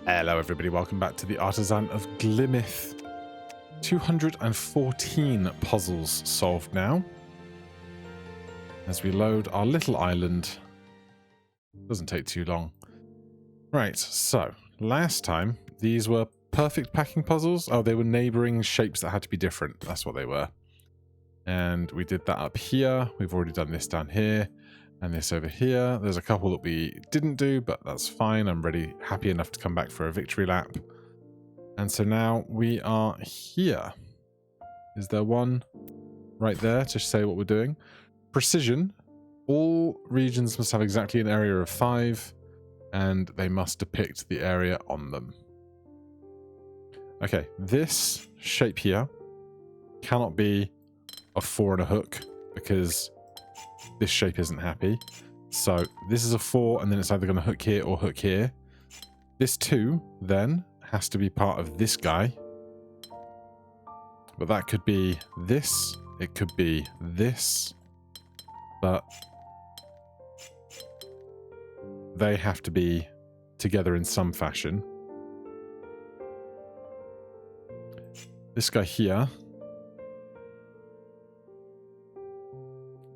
Hello everybody, welcome back to the Artisan of Glimmith. 214 puzzles solved now. As we load our little island. Doesn't take too long. Right, so last time these were perfect packing puzzles. Oh, they were neighbouring shapes that had to be different. That's what they were. And we did that up here. We've already done this down here. And this over here. There's a couple that we didn't do, but that's fine. I'm ready, happy enough to come back for a victory lap. And so now we are here. Is there one right there to say what we're doing? Precision. All regions must have exactly an area of 5, and they must depict the area on them. Okay, this shape here cannot be a 4 and a hook, because this shape isn't happy. So this is a 4, and then it's either going to hook here or hook here. This 2 then has to be part of this guy. But that could be this. It could be this. But they have to be together in some fashion. This guy here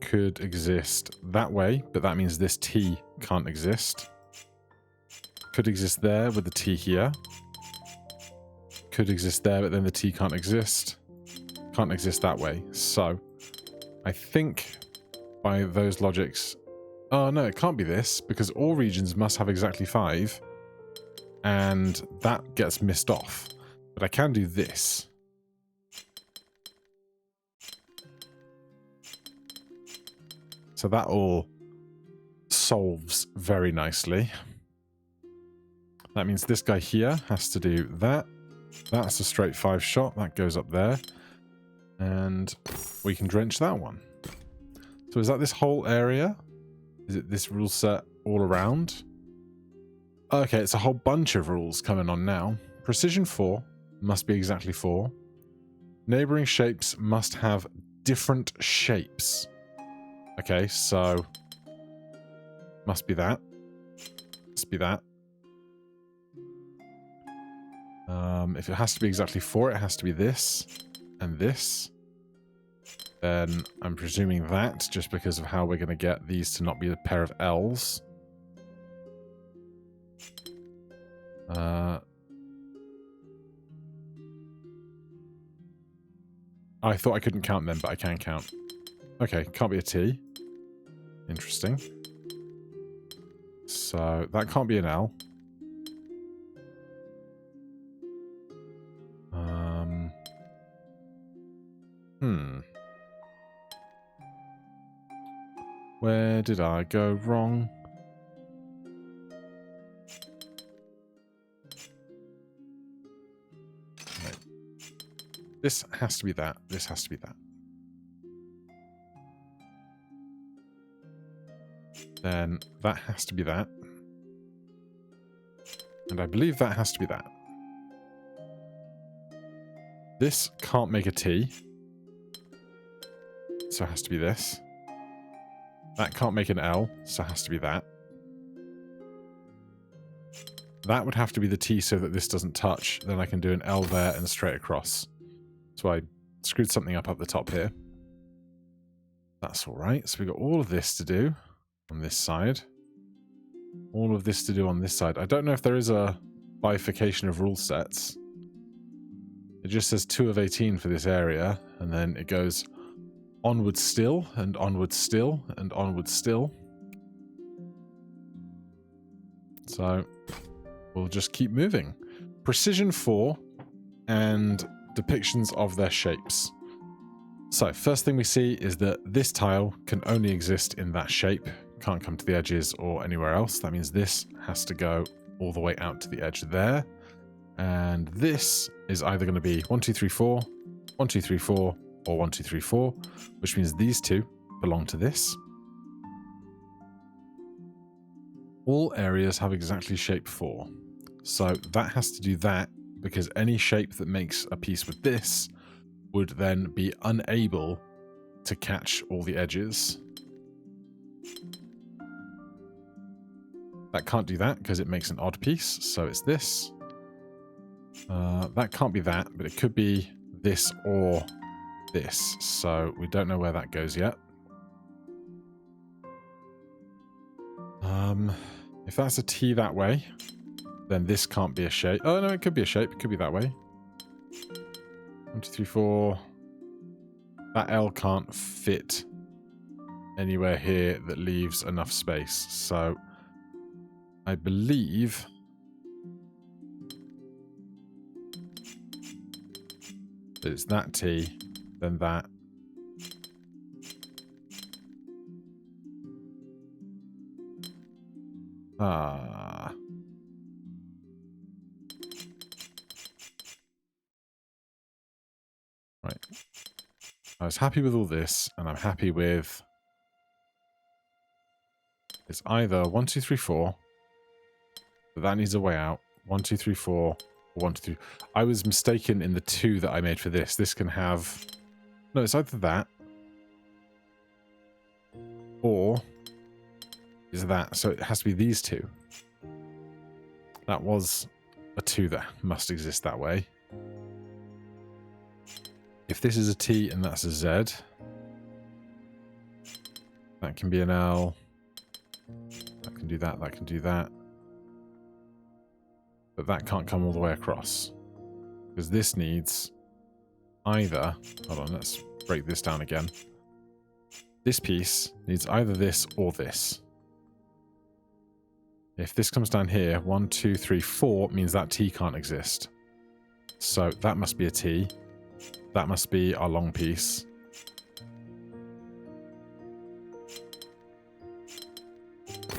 could exist that way, but that means this T can't exist. Could exist there with the T here. Could exist there, but then the T can't exist. Can't exist that way. So, I think by those logics... Oh, no, it can't be this, because all regions must have exactly 5, and that gets missed off. But I can do this. So that all solves very nicely. That means this guy here has to do that. That's a straight 5 shot. That goes up there. And we can drench that one. So is that this whole area? Is it this rule set all around? Okay, it's a whole bunch of rules coming on now. Precision 4 must be exactly 4. Neighbouring shapes must have different shapes. Okay, so must be that. Must be that. If it has to be exactly 4, it has to be this and this. Then I'm presuming that, just because of how we're going to get these to not be a pair of L's. I thought I couldn't count them, but I can count. Okay, can't be a T. Interesting. So that can't be an L. Where did I go wrong? Right. This has to be that. This has to be that. Then that has to be that. And I believe that has to be that. This can't make a T. So it has to be this. That can't make an L, so it has to be that. That would have to be the T so that this doesn't touch. Then I can do an L there and straight across. So I screwed something up the top here. That's alright. So we've got all of this to do on this side. All of this to do on this side. I don't know if there is a bifurcation of rule sets. It just says 2 of 18 for this area, and then it goes onward still, and onward still, and onward still. So we'll just keep moving. Precision 4 and depictions of their shapes. So first thing we see is that this tile can only exist in that shape. Can't come to the edges or anywhere else. That means this has to go all the way out to the edge there. And this is either going to be 1, 2, 3, 4, 1, 2, 3, 4, or 1, 2, 3, 4, which means these two belong to this. All areas have exactly shape 4. So that has to do that, because any shape that makes a piece with this would then be unable to catch all the edges. That can't do that because it makes an odd piece, so it's this. That can't be that, but it could be this or this. So we don't know where that goes yet. If that's a T that way, then this can't be a shape. Oh, no, it could be a shape. It could be that way. 1, 2, 3, 4. That L can't fit anywhere here that leaves enough space. So I believe that it's that T, then that. Right. I was happy with all this, and I'm happy with... It's either 1, 2, 3, 4, but that needs a way out. 1, 2, 3, 4, or 1, 2, 3. I was mistaken in the 2 that I made for this. This can have... No, it's either that, or is that. So it has to be these two. That was a 2 that must exist that way. If this is a T and that's a Z, that can be an L. That can do that, that can do that. But that can't come all the way across. Because this needs either... Hold on, let's break this down again. This piece needs either this or this. If this comes down here, 1, 2, 3, 4 means that T can't exist. So that must be a T. That must be our long piece.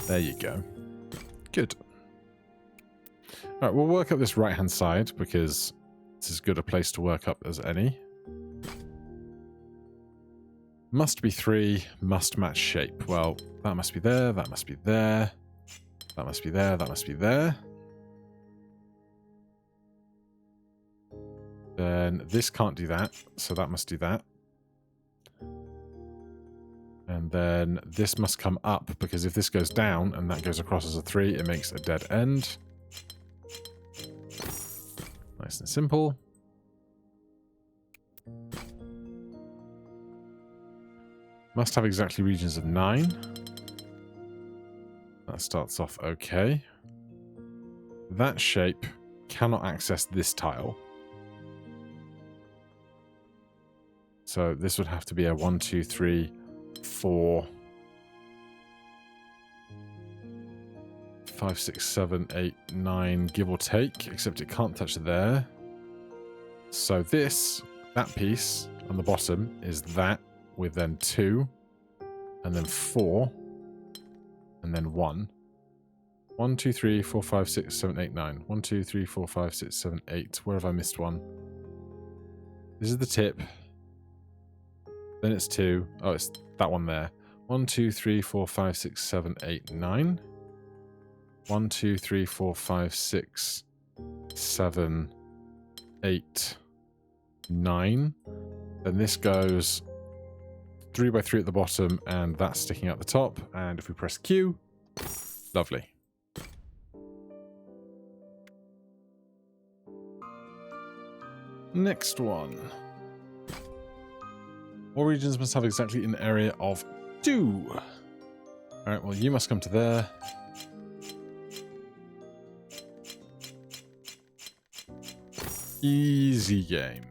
There you go. Good. All right, we'll work up this right-hand side because it's as good a place to work up as any. Must be 3, must match shape. Well, that must be there, that must be there. That must be there, that must be there. Then this can't do that, so that must do that. And then this must come up, because if this goes down and that goes across as a 3, it makes a dead end. Nice and simple. Must have exactly regions of 9. That starts off okay. That shape cannot access this tile. So this would have to be a 1, 2, 3, 4, 5, 6, 7, 8, 9, give or take, except it can't touch there. So this, that piece on the bottom is that with then 2, and then 4, and then 1. 1, 2, 3, 4, 5, 6, 7, 8, 9. 1, 2, 3, 4, 5, 6, 7, 8. Where have I missed one? This is the tip. Then it's 2. Oh, it's that one there. 1, 2, 3, 4, 5, 6, 7, 8, 9. 1, 2, 3, 4, 5, 6, 7, 8, 9. Then this goes 3 by 3 at the bottom, and that's sticking out the top. And if we press Q, lovely. Next one. All regions must have exactly an area of 2. Alright, well, you must come to there. Easy game.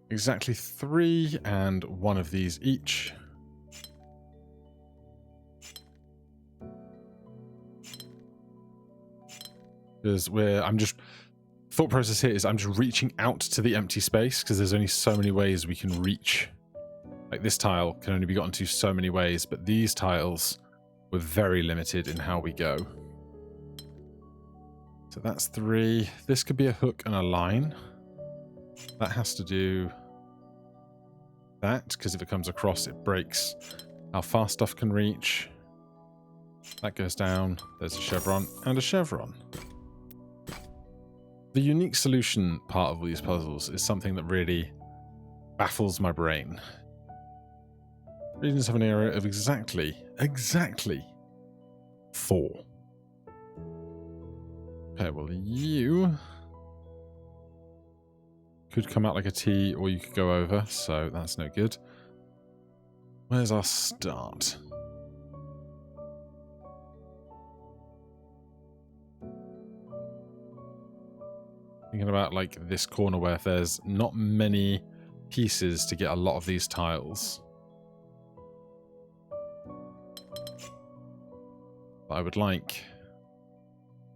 Exactly 3 and 1 of these each. Because thought process here is I'm just reaching out to the empty space because there's only so many ways we can reach. Like this tile can only be gotten to so many ways, but these tiles were very limited in how we go. So that's 3. This could be a hook and a line. That has to do that, because if it comes across, it breaks how far stuff can reach. That goes down. There's a chevron and a chevron. The unique solution part of all these puzzles is something that really baffles my brain. Regions have an area of exactly 4. Okay, well, you could come out like a T, or you could go over, so that's no good. Where's our start? Thinking about like this corner where there's not many pieces to get a lot of these tiles. But I would like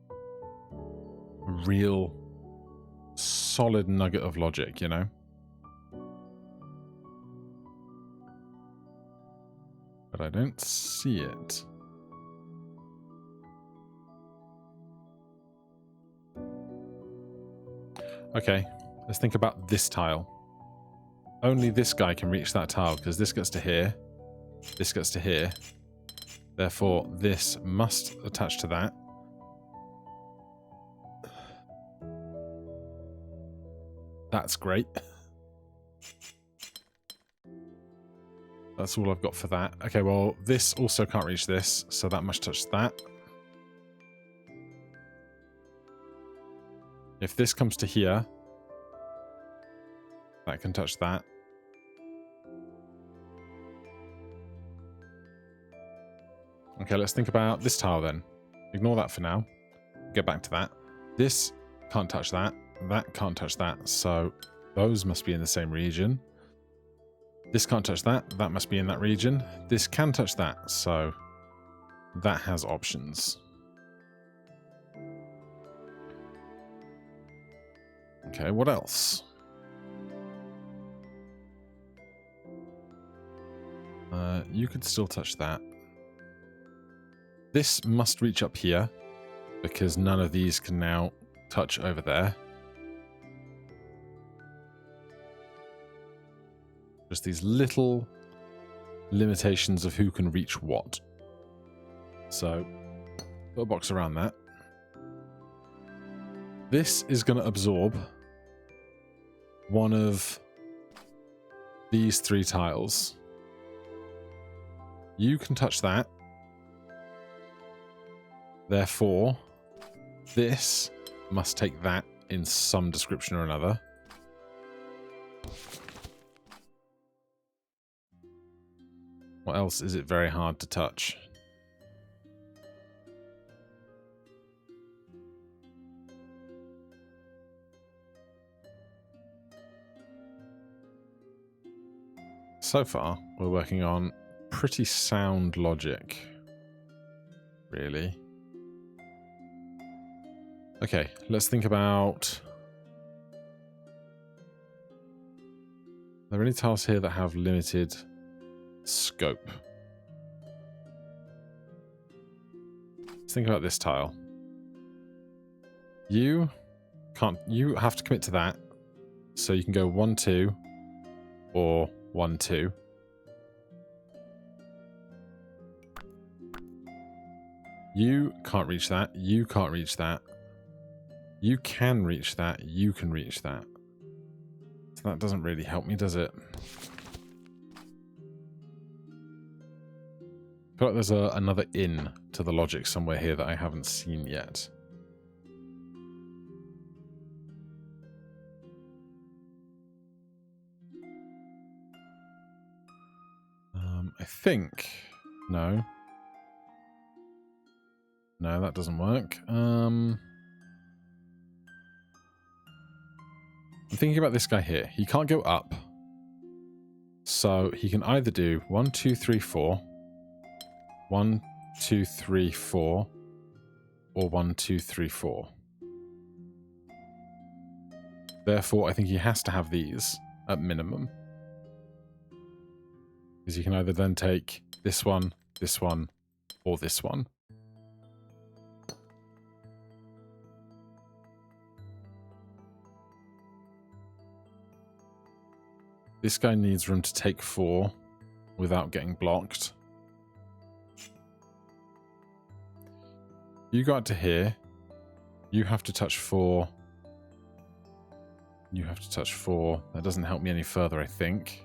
a real solid nugget of logic, you know? But I don't see it. Okay, let's think about this tile. Only this guy can reach that tile, because this gets to here, this gets to here. Therefore, this must attach to that. That's great. That's all I've got for that. Okay, well, this also can't reach this, so that must touch that. If this comes to here, that can touch that. Okay, let's think about this tile then. Ignore that for now. Get back to that. This can't touch that. That can't touch that. So those must be in the same region. This can't touch that. That must be in that region. This can touch that. So that has options. Okay, what else? You could still touch that. This must reach up here, because none of these can now touch over there. Just these little limitations of who can reach what. So, put a box around that. This is going to absorb one of these 3 tiles. You can touch that. Therefore, this must take that in some description or another. What else is it very hard to touch? So far, we're working on pretty sound logic, really. Okay, let's think about... Are there any tiles here that have limited scope? Let's think about this tile. You can't... You have to commit to that. So you can go 1, 2, or 1, 2. You can't reach that. You can't reach that. You can reach that. You can reach that. So that doesn't really help me, does it? I feel like there's another in to the logic somewhere here that I haven't seen yet. I think... No. No, that doesn't work. I'm thinking about this guy here. He can't go up. So he can either do 1, 2, 3, 4. 1, 2, 3, 4. Or 1, 2, 3, 4. Therefore, I think he has to have these at minimum. Because you can either then take this one, or this one. This guy needs room to take 4 without getting blocked. You got to here. You have to touch 4. You have to touch 4. That doesn't help me any further, I think.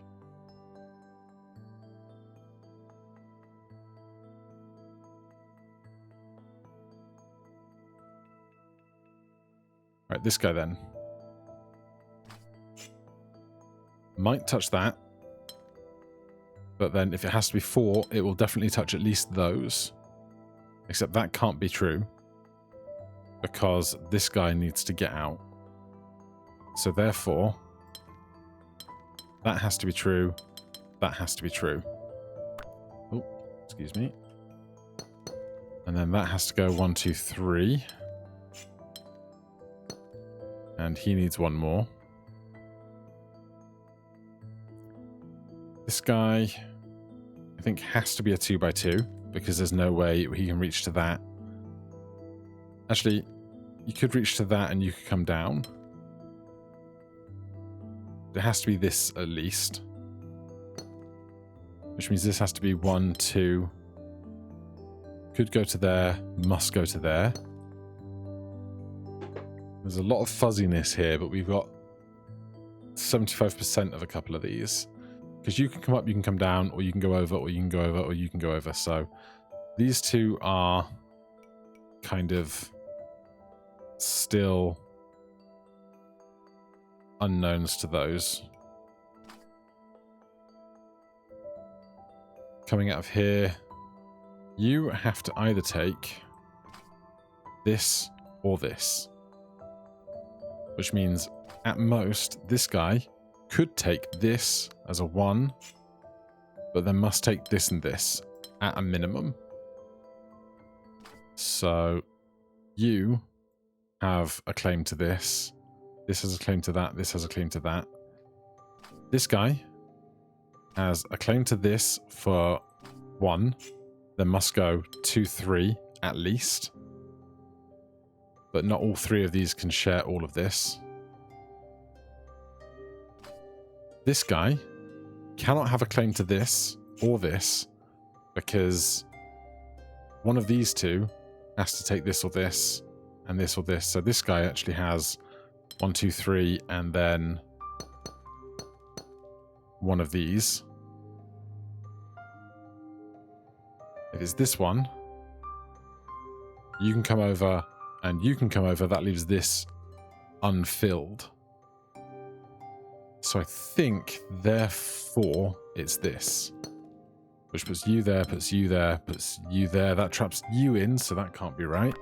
Right, this guy then. might touch that. But then if it has to be 4, it will definitely touch at least those. Except that can't be true. Because this guy needs to get out. So therefore, that has to be true. That has to be true. Oh, excuse me. And then that has to go 1, 2, 3. And he needs one more. This guy, I think, has to be a 2x2 because there's no way he can reach to that. Actually, you could reach to that and you could come down. It has to be this at least. Which means this has to be 1, 2. Could go to there, must go to there. There's a lot of fuzziness here, but we've got 75% of a couple of these. Because you can come up, you can come down, or you can go over, or you can go over, or you can go over. So these two are kind of still unknowns to those. Coming out of here, you have to either take this or this. Which means, at most, this guy could take this as a 1, but then must take this and this at a minimum. So, you have a claim to this. This has a claim to that. This has a claim to that. This guy has a claim to this for 1. Then must go 2, 3 at least. But not all 3 of these can share all of this. This guy cannot have a claim to this or this because one of these two has to take this or this and this or this. So this guy actually has 1, 2, 3 and then one of these. If it's this one, you can come over and you can come over. That leaves this unfilled. So I think, therefore, it's this. Which puts you there, puts you there, puts you there. That traps you in, so that can't be right.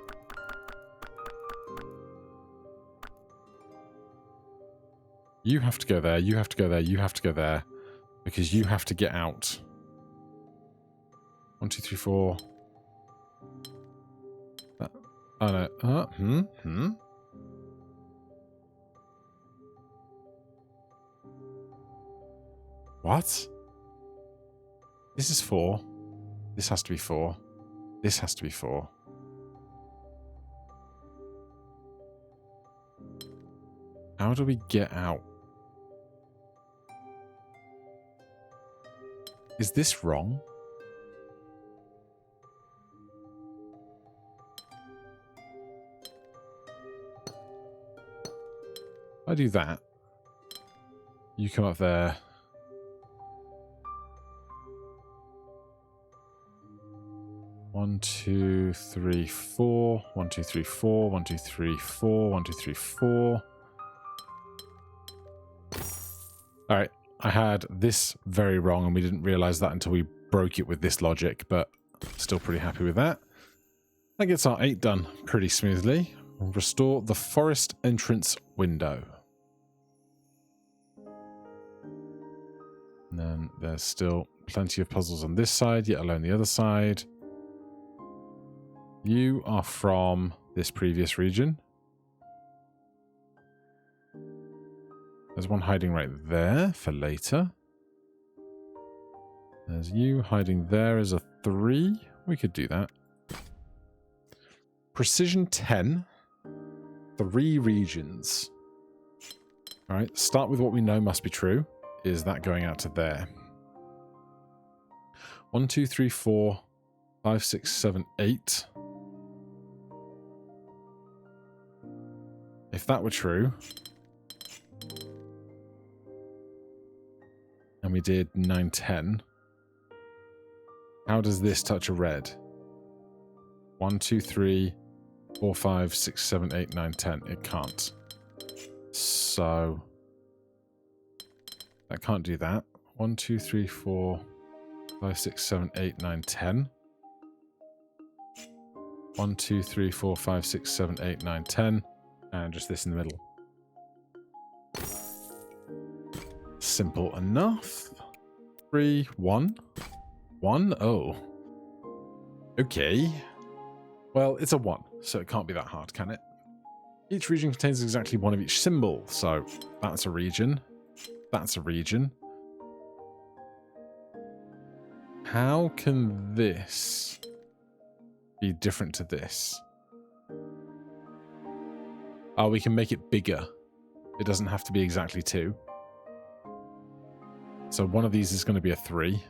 You have to go there, you have to go there, you have to go there. Because you have to get out. 1, 2, 3, 4. Oh no. What? This is 4. This has to be 4. This has to be 4. How do we get out? Is this wrong? I do that. You come up there. One, 2, 3, 4. 1, 2, 3, 4. 1, 2, 3, 4. 1, 2, 3, 4. Alright, I had this very wrong and we didn't realize that until we broke it with this logic, but still pretty happy with that. That gets our 8 done pretty smoothly. We'll restore the forest entrance window. And then there's still plenty of puzzles on this side, yet alone the other side. You are from this previous region. There's one hiding right there for later. There's you hiding there as a 3. We could do that. Precision 10. 3 regions. Alright, start with what we know must be true. Is that going out to there? 1, 2, 3, 4, 5, 6, 7, 8. If that were true, and we did 9, 10, how does this touch a red? 1, 2, 3, 4, 5, 6, 7, 8, 9, 10. It can't. So That can't do that. 1, 2, 3, 4, 5, 6, 7, 8, 9, 10. 1, 2, 3, 4, 5, 6, 7, 8, 9, 10. And just this in the middle. Simple enough. 3, 1. 1? Oh. Okay. Well, it's a 1, so it can't be that hard, can it? Each region contains exactly one of each symbol, so that's a region. That's a region. How can this be different to this? Oh, we can make it bigger. It doesn't have to be exactly 2. So one of these is going to be a 3.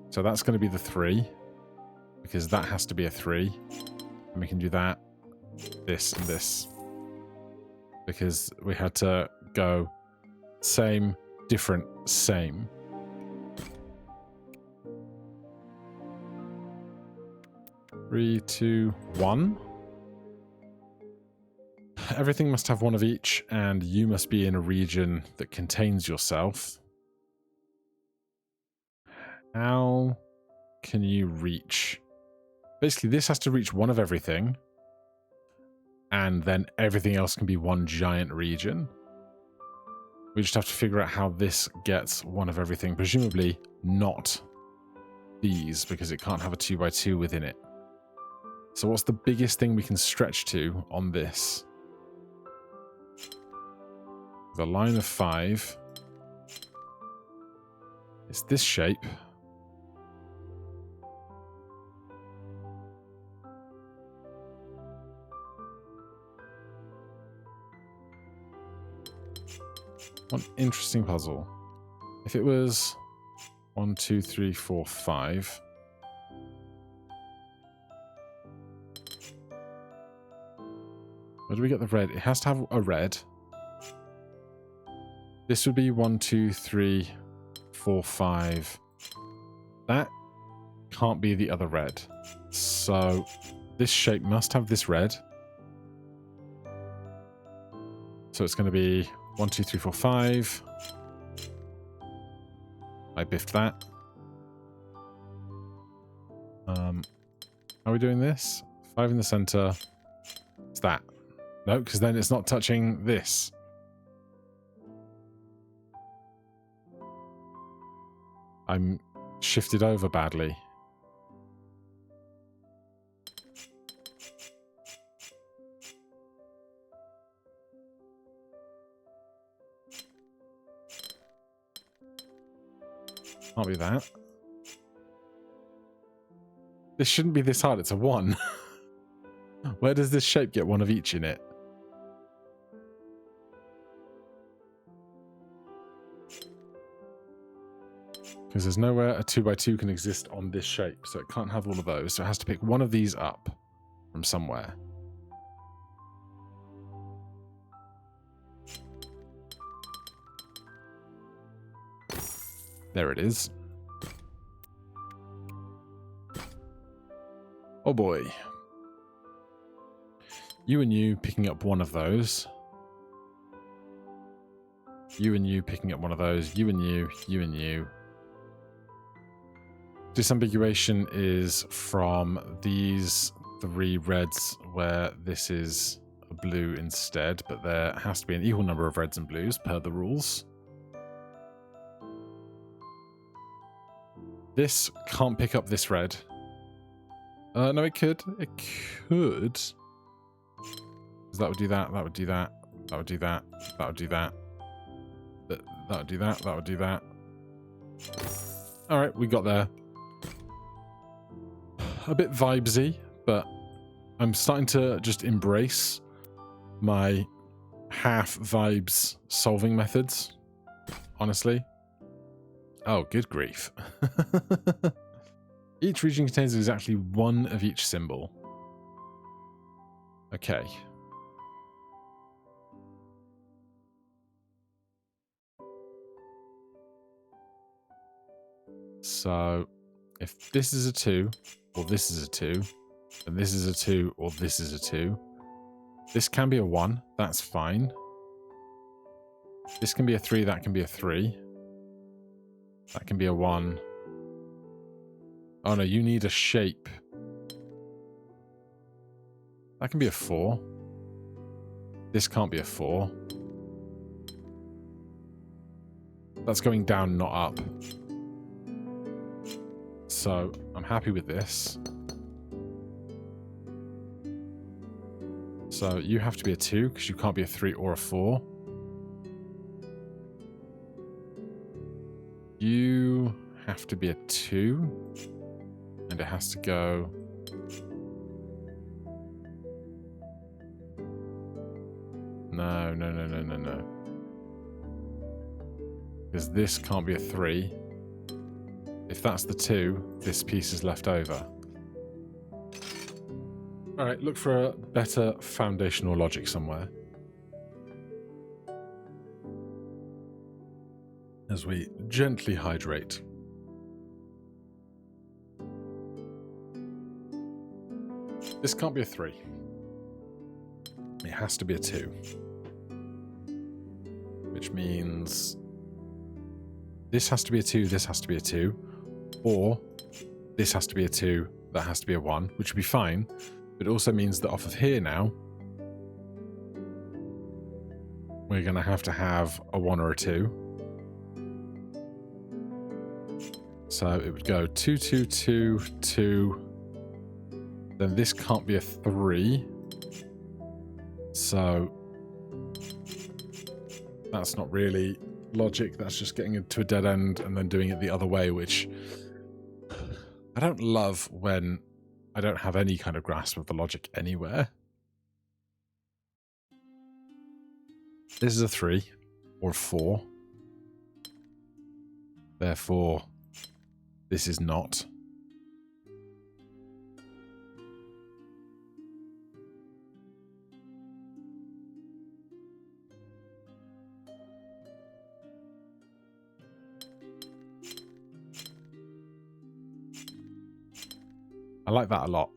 So that's going to be the 3. Because that has to be a 3. And we can do that, this, and this. Because we had to go same, different, same. Three, 2, 1. Everything must have one of each, and you must be in a region that contains yourself. How can you reach? Basically, this has to reach one of everything, and then everything else can be one giant region. We just have to figure out how this gets one of everything. Presumably not these, because it can't have a 2x2 within it. So what's the biggest thing we can stretch to on this? The line of 5 is this shape. One interesting puzzle. If it was 1, 2, 3, 4, 5. Where do we get the red? It has to have a red. This would be 1, 2, 3, 4, 5. That can't be the other red. So this shape must have this red. So it's going to be 1, 2, 3, 4, 5. I biffed that. Are we doing this? 5 in the center. It's that. No, because then it's not touching this. I'm shifted over badly. Can't be that. This shouldn't be this hard. It's a 1. Where does this shape get one of each in it? Because there's nowhere a 2x2 can exist on this shape, so it can't have all of those. So it has to pick one of these up from somewhere. There it is. Oh boy. You and you picking up one of those. You and you picking up one of those. You and you, you and you. Disambiguation is from these 3 reds where this is a blue instead, but there has to be an equal number of reds and blues per the rules. This can't pick up this red. No, it could. It could. That would do that, that would do that, that would do that, that would do that. That would do that, that would do that. Alright, we got there. A bit vibesy, but I'm starting to just embrace my half vibes solving methods, honestly. Oh, good grief. Each region contains exactly one of each symbol. Okay. So, if this is a 2, or this is a 2, and this is a 2, or this is a 2, this can be a 1, that's fine. This can be a 3, that can be a 3. That can be a 1. Oh no, you need a shape. That can be a 4. This can't be a 4. That's going down, not up. So, I'm happy with this. So, you have to be a 2, because you can't be a 3 or a 4. You have to be a 2. And it has to go... No. Because this can't be a 3. If that's the 2, this piece is left over. Alright, look for a better foundational logic somewhere. As we gently hydrate. This can't be a 3. It has to be a 2. Which means this has to be a 2, this has to be a 2. Or this has to be a 2, that has to be a 1, which would be fine. But it also means that off of here now, we're going to have a 1 or a 2. So it would go 2, 2, 2, 2. Then this can't be a 3. So that's not really logic. That's just getting into a dead end and then doing it the other way, which I don't love when I don't have any kind of grasp of the logic anywhere. This is a 3 or a 4. Therefore, this is not. I like that a lot.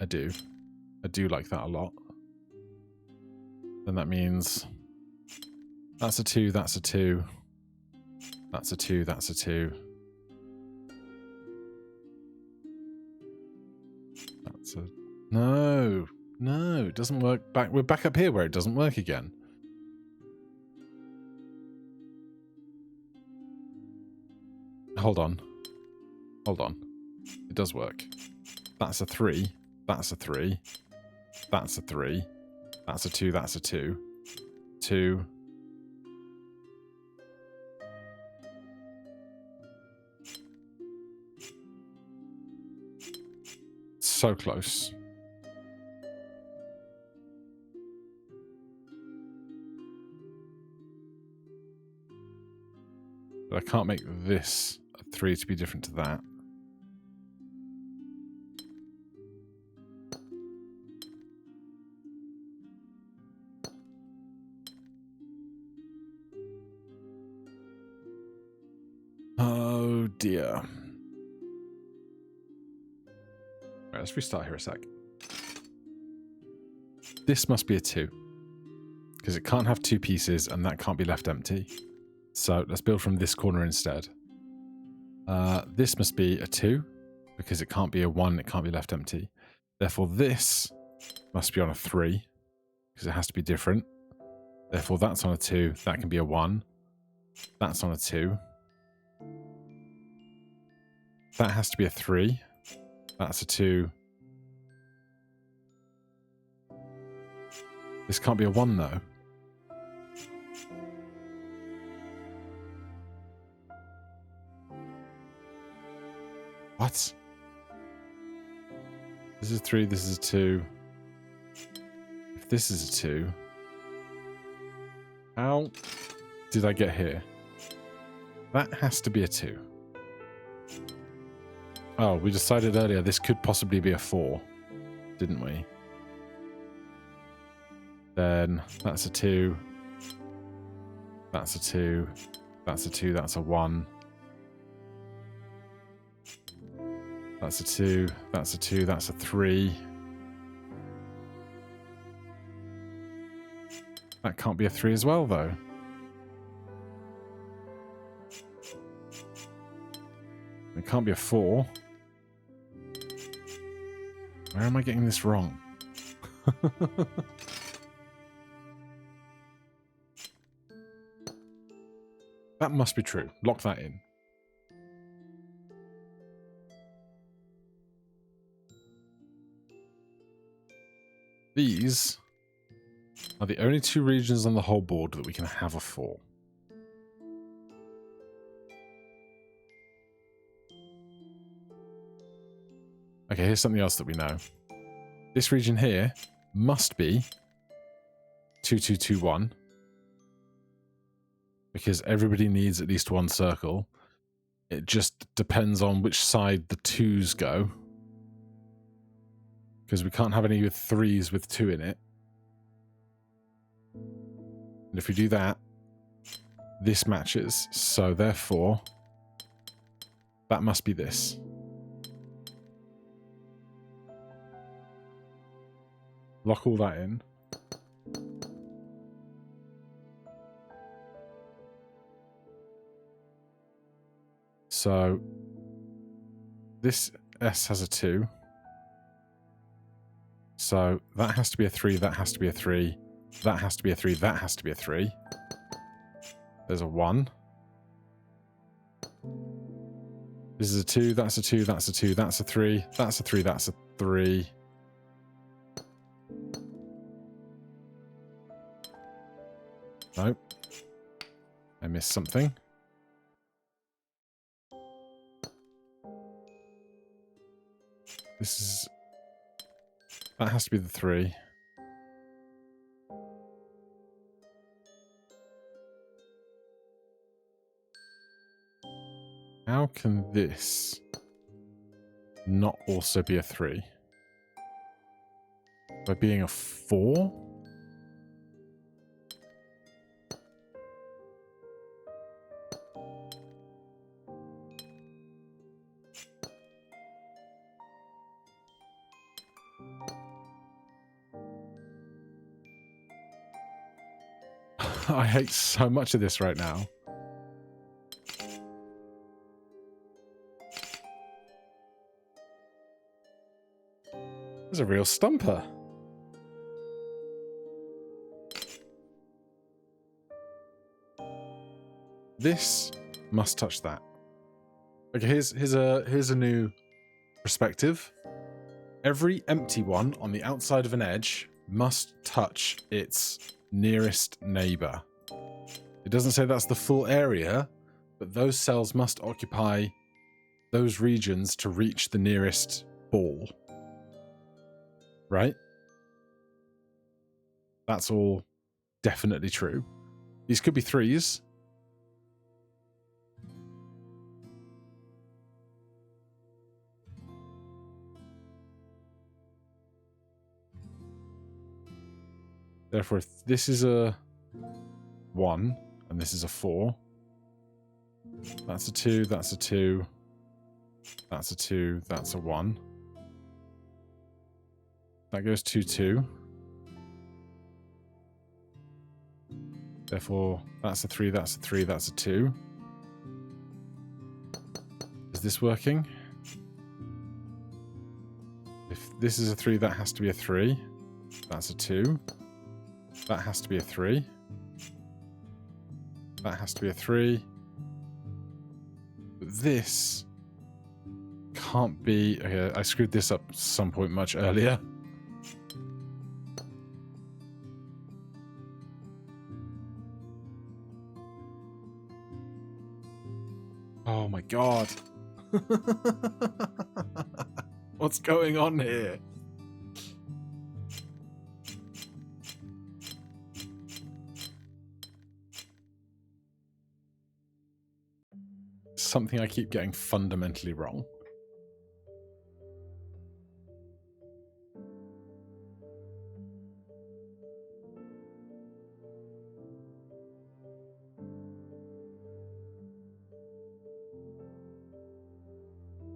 I do. I do like that a lot. Then that means that's a 2, that's a 2. That's a 2, that's a 2. That's a... No, it doesn't work. We're back up here where it doesn't work again. Hold on. It does work. That's a 3. That's a 3. That's a 3. That's a 2. That's a 2. 2. So close. But I can't make this a 3 to be different to that. Oh dear. Right, let's restart here a sec. This must be a 2. Because it can't have 2 pieces and that can't be left empty. So let's build from this corner instead. This must be a 2. Because it can't be a 1, it can't be left empty. Therefore this must be on a 3. Because it has to be different. Therefore that's on a 2, that can be a 1. That's on a 2. That has to be a 3. That's a 2. This can't be a 1 though. What? This is a 3, this is a 2. If this is a 2, how did I get here? That has to be a 2. Oh, we decided earlier this could possibly be a 4, didn't we? Then that's a 2. That's a 2. That's a 2. That's a 1. That's a 2. That's a 2. That's a 3. That can't be a 3 as well, though. It can't be a 4. Where am I getting this wrong? That must be true. Lock that in. These are the only 2 regions on the whole board that we can have a 4. Okay, here's something else that we know. This region here must be 2221 because everybody needs at least 1 circle. It just depends on which side the 2s go, because we can't have any with 3s with 2 in it. And if we do that, this matches. So therefore, that must be this. Lock all that in. So this S has a 2. So that has to be a 3, that has to be a 3, that has to be a 3, that has to be a 3. There's a 1. This is a 2, that's a 2, that's a 2, that's a 3, that's a 3, that's a 3. Nope. I missed something. This is... That has to be the 3. How can this not also be a 3? By being a 4? I hate so much of this right now. There's a real stumper. This must touch that. Okay, here's a new perspective. Every empty one on the outside of an edge must touch its nearest neighbor. It doesn't say that's the full area, but those cells must occupy those regions to reach the nearest ball. Right? That's all definitely true. These could be 3s. Therefore, if this is a 1 and this is a 4, that's a 2, that's a 2, that's a 2, that's a 1. That goes 2, 2. Therefore, that's a 3, that's a 3, that's a 2. Is this working? If this is a 3, that has to be a 3. That's a 2. That has to be a 3. That has to be a 3. But this can't be... Okay, I screwed this up some point much earlier. Oh my god. What's going on here? Something I keep getting fundamentally wrong.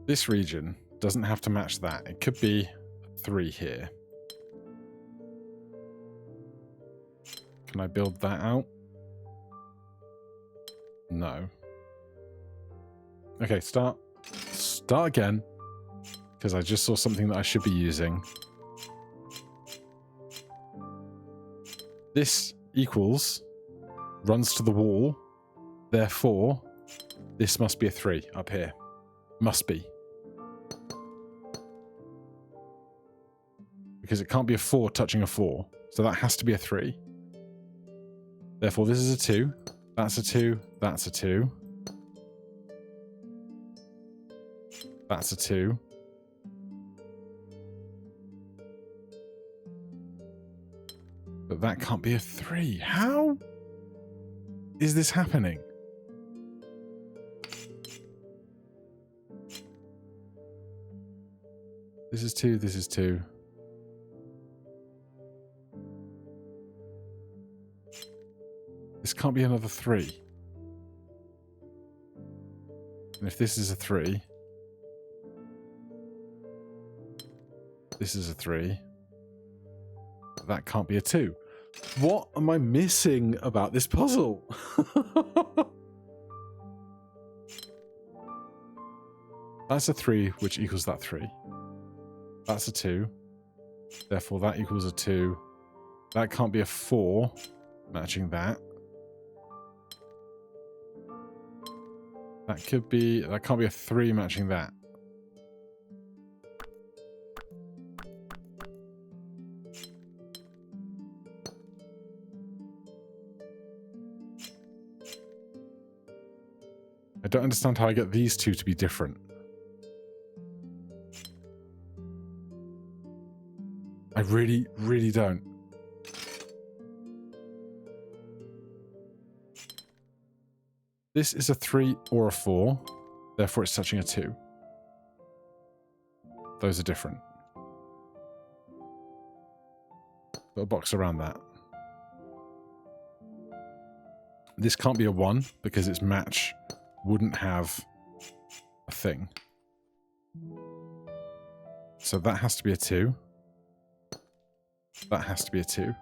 This region doesn't have to match that. It could be 3 here. Can I build that out? No. Okay, start again, because I just saw something that I should be using. This equals runs to the wall, therefore this must be a 3 up here. Must be. Because it can't be a 4 touching a 4, so that has to be a 3. Therefore this is a 2, that's a 2, that's a 2. That's a 2. But that can't be a 3. How is this happening? This is 2, this is 2. This can't be another 3. And if this is a 3, this is a 3. That can't be a 2. What am I missing about this puzzle? That's a 3, which equals that 3. That's a 2. Therefore, that equals a 2. That can't be a 4, matching that. That can't be a 3, matching that. I don't understand how I get these two to be different. I really, really don't. This is a 3 or a 4, therefore it's touching a 2. Those are different. Put a box around that. This can't be a 1 because its match wouldn't have a thing. So that has to be a 2. That has to be a 2.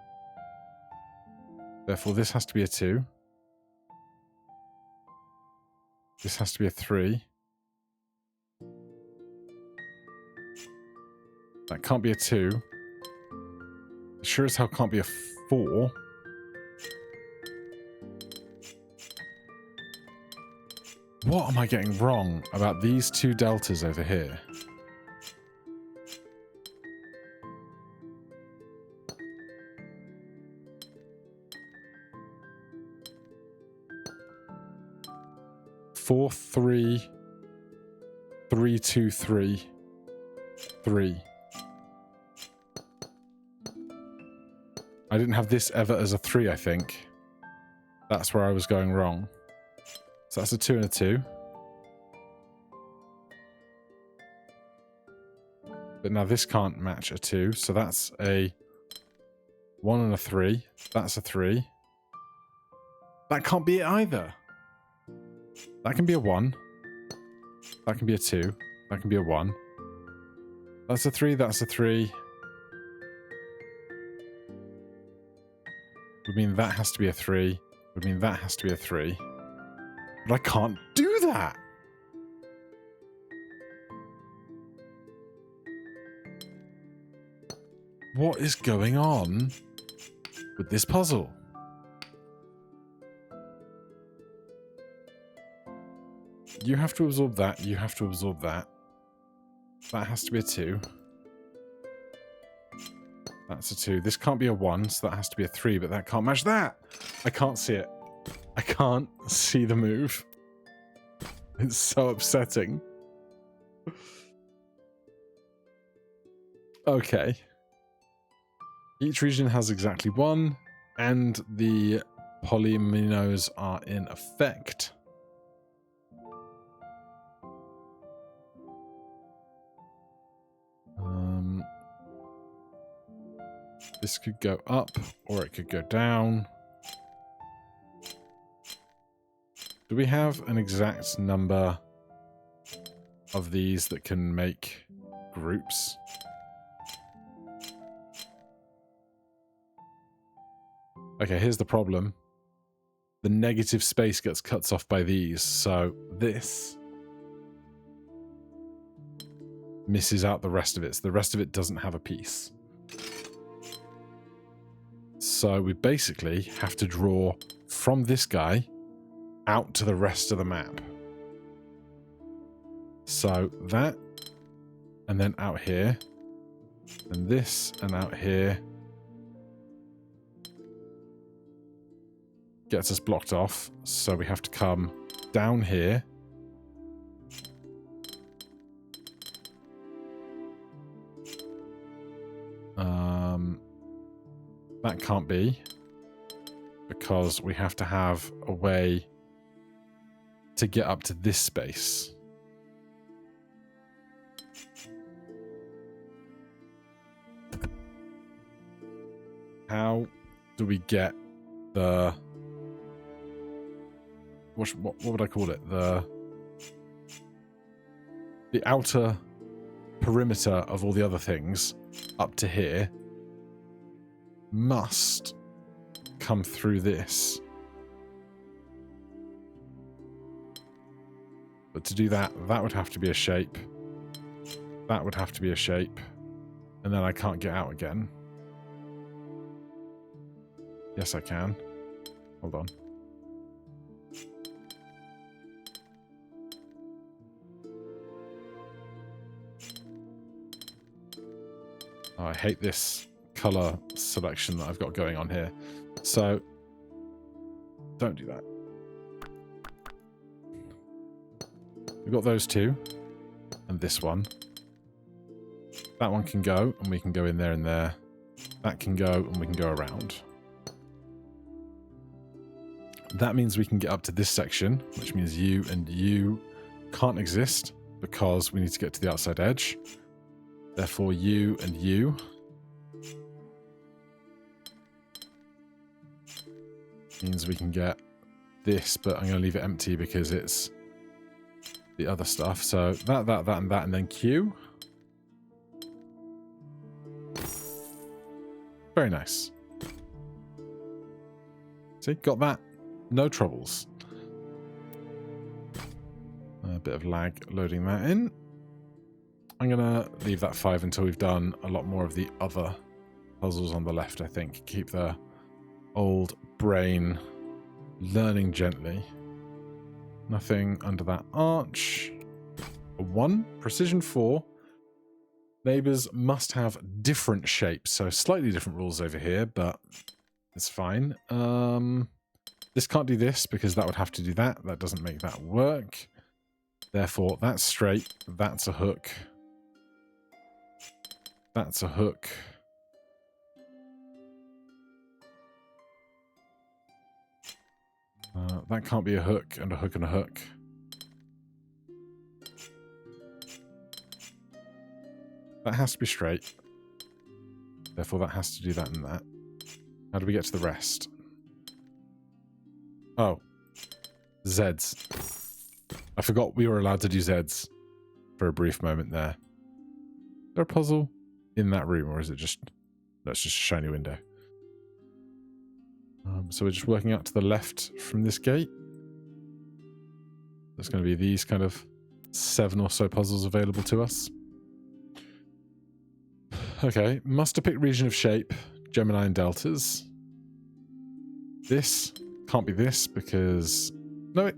Therefore this has to be a 2. This has to be a 3. That can't be a 2. It sure as hell can't be a 4. What am I getting wrong about these two deltas over here? Four, 3, 3, 2, 3, 3. I didn't have this ever as a 3, I think. That's where I was going wrong. So that's a 2 and a 2. But now this can't match a 2, so that's a 1 and a 3. That's a 3. That can't be it either. That can be a 1. That can be a 2. That can be a 1. That's a 3, that's a 3. Would mean that has to be a 3. Would mean that has to be a 3. But I can't do that! What is going on with this puzzle? You have to absorb that, you have to absorb that. That has to be a 2. That's a 2. This can't be a 1, so that has to be a 3, but that can't match that! I can't see it. I can't see the move. It's so upsetting. Okay. Each region has exactly 1, and the polyominoes are in effect. This could go up, or it could go down. Do we have an exact number of these that can make groups? Okay, here's the problem. The negative space gets cut off by these, so this misses out the rest of it. So the rest of it doesn't have a piece. So we basically have to draw from this guy out to the rest of the map. So that, and then out here, and this, and out here, gets us blocked off. So we have to come down here. That can't be, because we have to have a way to get up to this space. How do we get the... What would I call it? The outer perimeter of all the other things up to here must come through this. But to do that, that would have to be a shape. That would have to be a shape. And then I can't get out again. Yes, I can. Hold on. Oh, I hate this color selection that I've got going on here. So, don't do that. We've got those two, and this one. That one can go, and we can go in there and there. That can go, and we can go around. That means we can get up to this section, which means you and you can't exist, because we need to get to the outside edge. Therefore, you and you means we can get this, but I'm going to leave it empty because it's the other stuff. So that, and that, and then Q. Very nice. See, got that. No troubles. A bit of lag loading that in. I'm going to leave that 5 until we've done a lot more of the other puzzles on the left, I think. Keep the old brain learning gently. Nothing under that arch. A 1. Precision 4. Neighbours must have different shapes, so slightly different rules over here, but it's fine. This can't do this because that would have to do that. That doesn't make that work. Therefore, that's straight. That's a hook. That's a hook. That can't be a hook and a hook and a hook. That has to be straight. Therefore, that has to do that and that. How do we get to the rest? Oh. Zs. I forgot we were allowed to do Zs for a brief moment there. Is there a puzzle in that room, or is it just... That's just a shiny window. So we're just working out to the left from this gate. There's going to be these kind of 7 or so puzzles available to us. Okay, must depict region of shape, Gemini and deltas. This can't be this because... No, it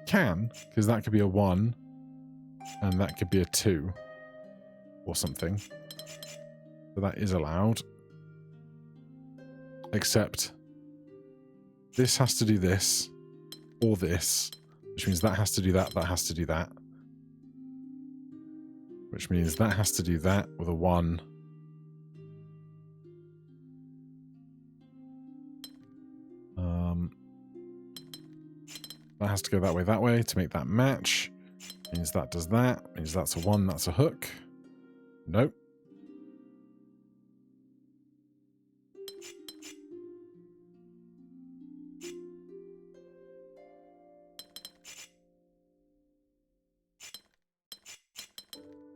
can, because that could be a 1 and that could be a 2 or something. So that is allowed. Except this has to do this or this, which means that has to do that, that has to do that. Which means that has to do that with a 1. That has to go that way to make that match. Means that does that. Means that's a 1, that's a hook. Nope.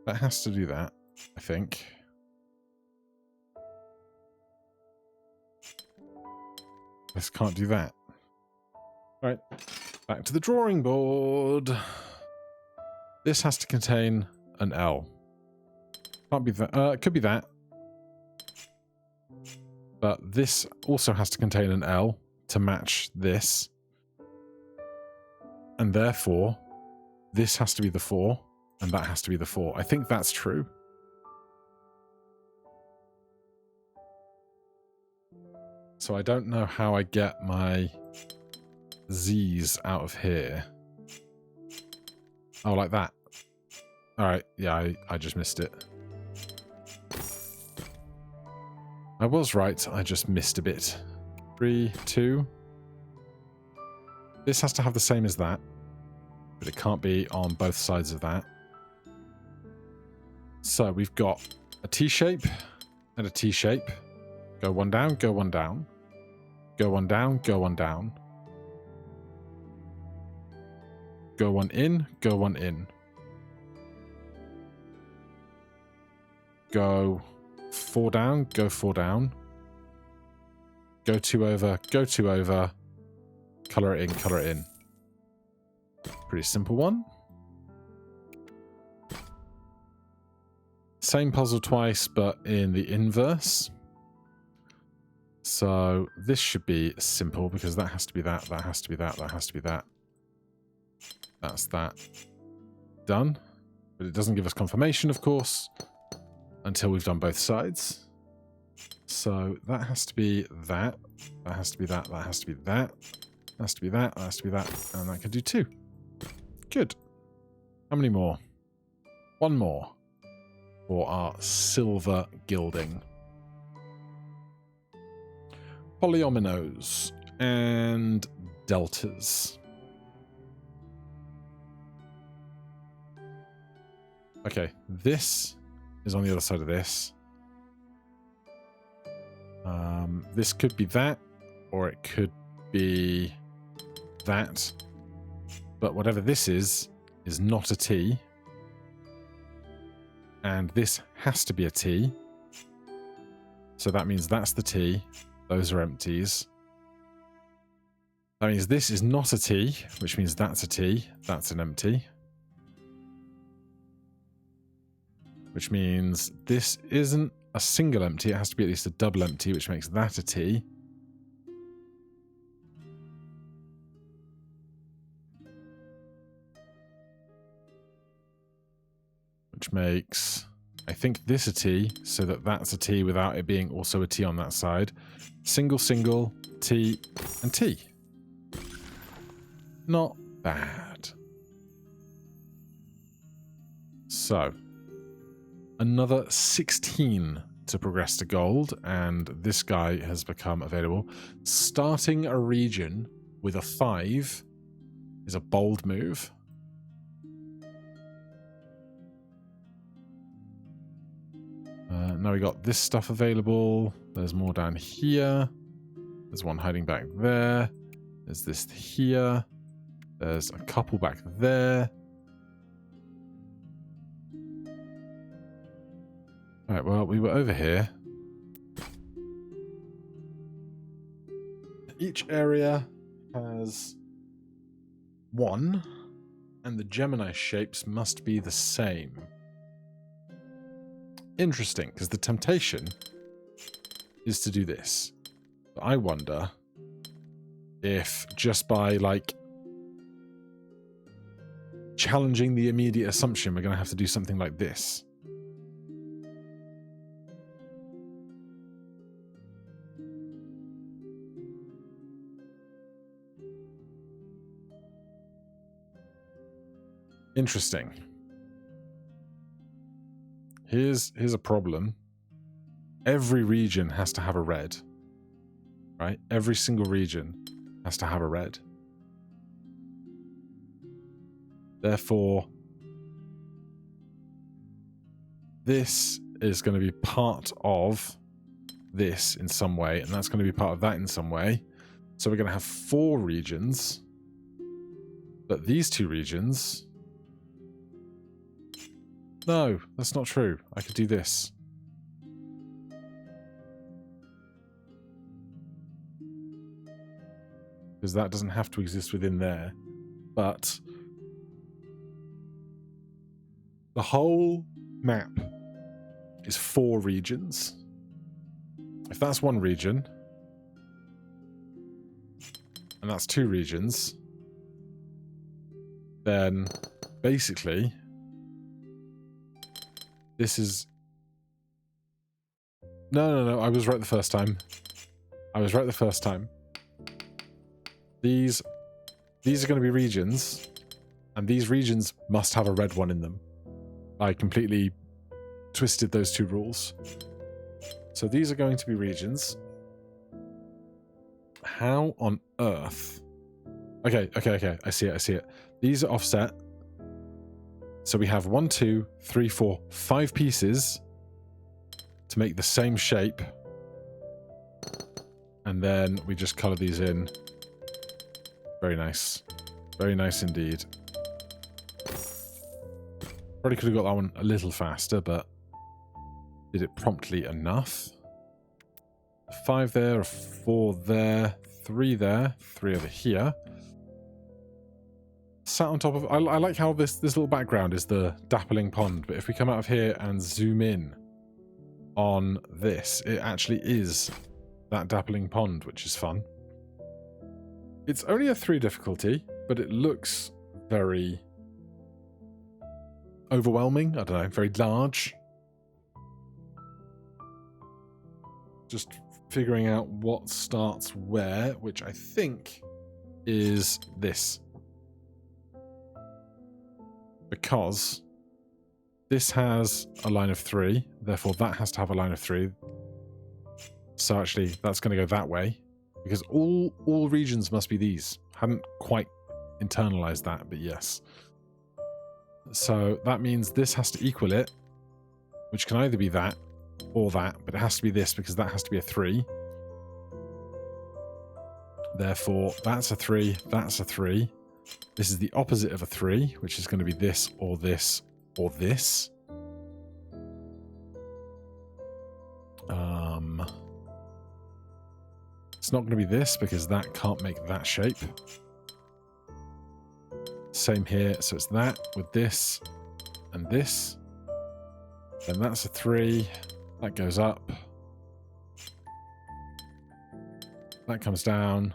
That has to do that, I think. This can't do that. Right, back to the drawing board. This has to contain an L. Can't be that. It could be that. But this also has to contain an L to match this. And therefore, this has to be the 4, and that has to be the 4. I think that's true. So I don't know how I get my Z's out of here. Oh, like that. Alright, yeah, I just missed it. I was right, I just missed a bit. 3, 2. This has to have the same as that, but it can't be on both sides of that. So we've got a T-shape and a T-shape. Go one down, go one down. Go one down, go one down. Go one in, go one in. Go 4 down, go 4 down. Go 2 over, go 2 over. Colour it in, colour it in. Pretty simple one. Same puzzle twice, but in the inverse. So this should be simple because that has to be that, that has to be that, that has to be that. That's that. Done. But it doesn't give us confirmation, of course, until we've done both sides. So that has to be that. That has to be that. That has to be that. That has to be that. That has to be that. And that can do 2. Good. How many more? 1 more for our silver gilding. Polyominoes and deltas. Okay, this is on the other side of this. This could be that, or it could be that. But whatever this is not a T. And this has to be a T. So that means that's the T. Those are empties. That means this is not a T, which means that's a T. That's an empty. Which means this isn't a single empty. It has to be at least a double empty, which makes that a T. Which makes, I think, this a T, so that that's a T without it being also a T on that side. Single, single, T, and T. Not bad. So, another 16 to progress to gold, and this guy has become available. Starting a region with a 5 is a bold move. Now we got this stuff available. There's more down here. There's one hiding back there. There's this here. There's a couple back there. Alright, well, we were over here. Each area has 1, and the Gemini shapes must be the same. Interesting, because the temptation is to do this. But I wonder if just by, like, challenging the immediate assumption, we're going to have to do something like this. Interesting. Here's a problem. Every region has to have a red. Right? Every single region has to have a red. Therefore, this is going to be part of this in some way, and that's going to be part of that in some way. So we're going to have 4 regions. But these 2 regions... No, that's not true. I could do this. because that doesn't have to exist within there. But the whole map is 4 regions. If that's one region, and that's 2 regions, then basically this is... No, I was right the first time. These are going to be regions, and these regions must have a red one in them. I completely twisted those 2 rules. So these are going to be regions. How on earth? Okay, I see it. These are offset. So we have 1, 2, 3, 4, 5 pieces to make the same shape. And then we just color these in. Very nice. Very nice indeed. Probably could have got that one a little faster, but did it promptly enough? 5 there, 4 there, 3 there, 3 over here. Sat on top of... I like how this little background is the Dappling pond, but if we come out of here and zoom in on this, it actually is that Dappling pond, which is fun. It's only a 3 difficulty, but it looks very overwhelming. I don't know, very large. Just figuring out what starts where, which I think is this. Because this has a line of 3, therefore that has to have a line of 3. So actually, that's going to go that way. Because all regions must be these. Hadn't quite internalized that, but yes. So that means this has to equal it, which can either be that or that, but it has to be this because that has to be a 3. Therefore, that's a 3, that's a 3. This is the opposite of a 3, which is going to be this or this or this. It's not going to be this because that can't make that shape. Same here, so it's that with this and this. Then that's a 3. That goes up. That comes down.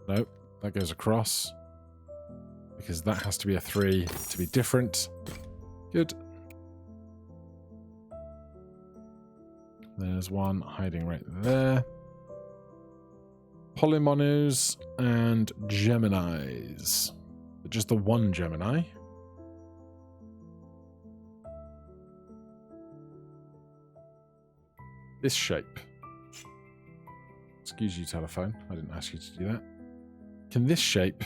Nope, that goes across. Because that has to be a 3 to be different. Good. There's one hiding right there. Polymonos and Geminis. But just the one Gemini. This shape. Excuse you, telephone. I didn't ask you to do that. Can this shape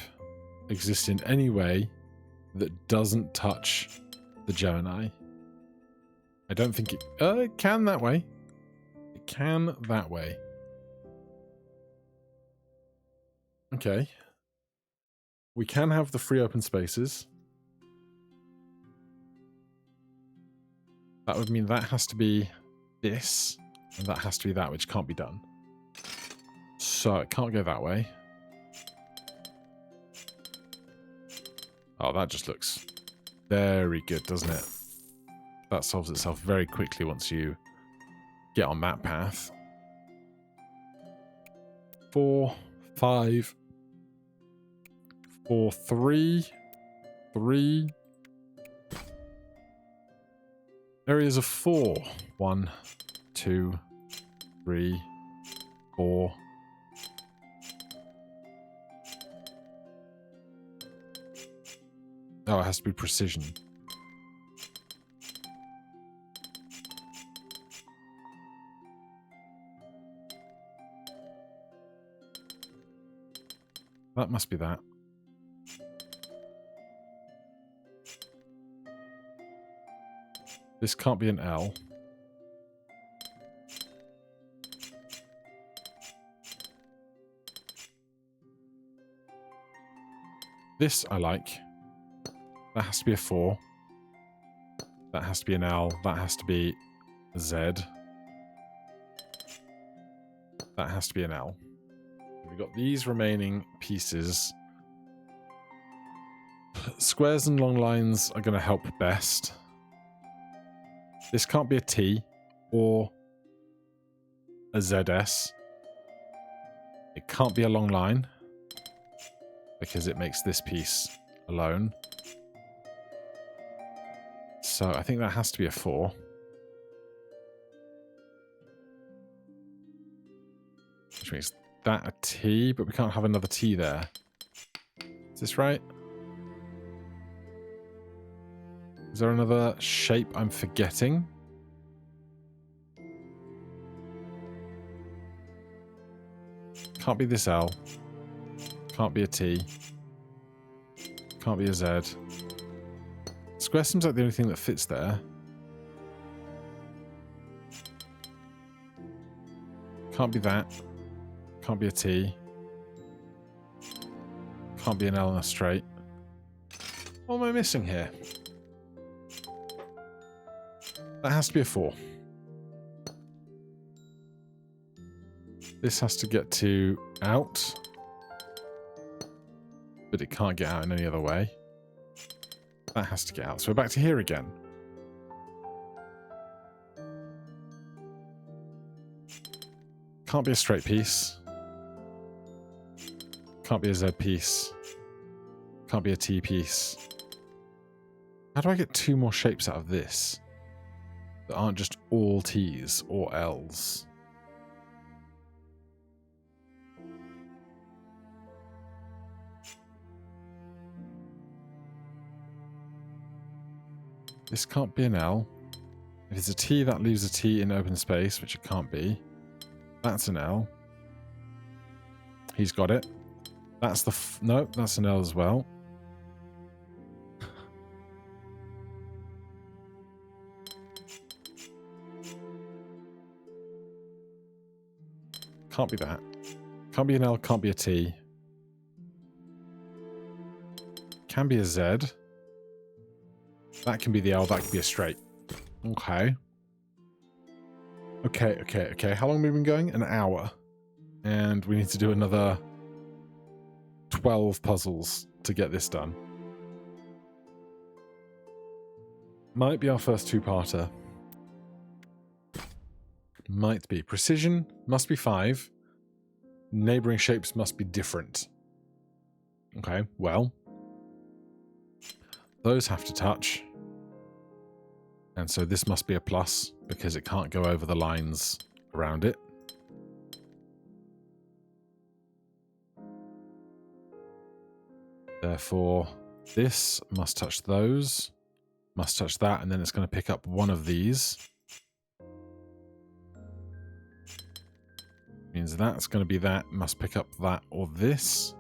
exist in any way that doesn't touch the Gemini? I don't think it... it can that way. It can that way. Okay. We can have the free open spaces. That would mean that has to be this, and that has to be that, which can't be done. So it can't go that way. Oh, that just looks very good, doesn't it? That solves itself very quickly once you get on that path. 4, 5, 4, 3, 3. Areas of 4. 1, 2, 3, 4. Oh, it has to be precision. That must be that. This can't be an L. This I like. That has to be a 4. That has to be an L. That has to be a Z. That has to be an L. We've got these remaining pieces. Squares and long lines are going to help best. This can't be a T or a ZS. It can't be a long line because it makes this piece alone. So I think that has to be a 4. Which makes that a T, but we can't have another T there. Is this right? Is there another shape I'm forgetting? Can't be this L. Can't be a T. Can't be a Z. Square seems like the only thing that fits there. Can't be that. Can't be a T. Can't be an L and a straight. What am I missing here? That has to be a 4. This has to get to out. But it can't get out in any other way. That has to get out. So we're back to here again. Can't be a straight piece. Can't be a Z piece. Can't be a T piece. How do I get 2 more shapes out of this that aren't just all T's or L's? This can't be an L. If it's a T, that leaves a T in open space, which it can't be. That's an L. He's got it. That's the... no, that's an L as well. Can't be that. Can't be an L, can't be a T. Can be a Z. That can be the L, that can be a straight. Okay. Okay. How long have we been going? An hour. And we need to do another 12 puzzles to get this done. Might be our first 2-parter. Might be. Precision must be 5. Neighboring shapes must be different. Okay, well. Those have to touch. And so this must be a plus, because it can't go over the lines around it. Therefore, this must touch those, must touch that, and then it's going to pick up one of these. Means that's going to be that, must pick up that or this.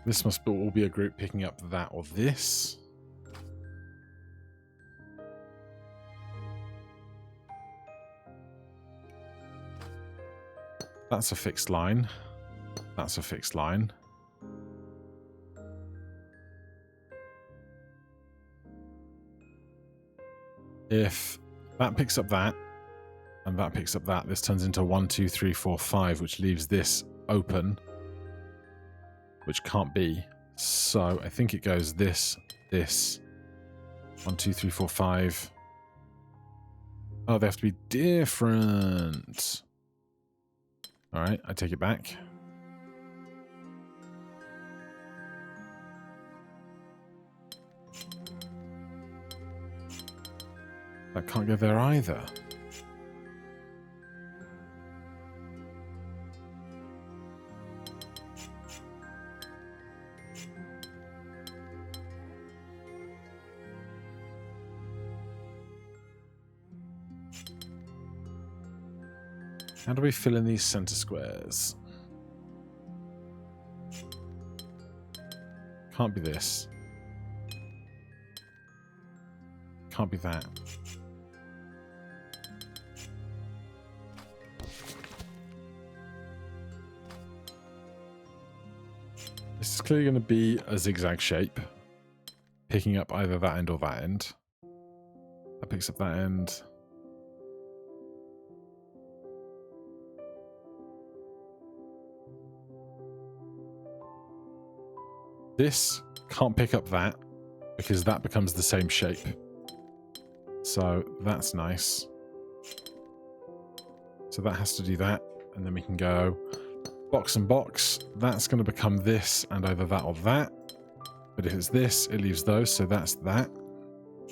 This must all be a group picking up that or this. That's a fixed line. That's a fixed line. If that picks up that, and that picks up that, this turns into 1, 2, 3, 4, 5, which leaves this open, which can't be. So I think it goes this, this, 1, 2, 3, 4, 5. Oh, they have to be different. All right, I take it back. That can't go there either. How do we fill in these center squares? Can't be this. Can't be that. This is clearly going to be a zigzag shape, picking up either that end or that end. That picks up that end. This can't pick up that because that becomes the same shape. So that's nice. So that has to do that. And then we can go box and box. That's going to become this and either that or that. But if it's this, it leaves those. So that's that.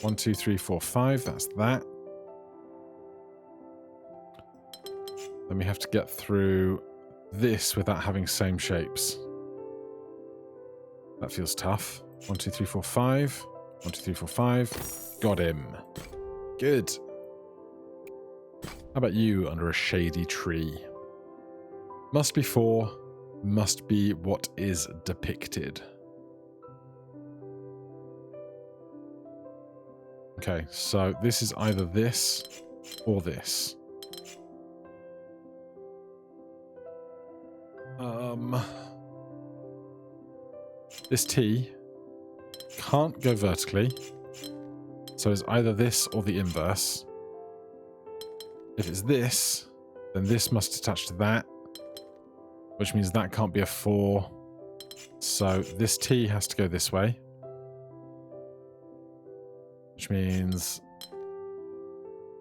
1, 2, 3, 4, 5. That's that. Then we have to get through this without having same shapes. That feels tough. 1, 2, 3, 4, 5. 1, 2, 3, 4, 5. Got him. Good. How about you under a shady tree? Must be 4. Must be what is depicted. Okay, so this is either this or this. This T can't go vertically, so it's either this or the inverse. If it's this, then this must attach to that, which means that can't be a 4. So this T has to go this way, which means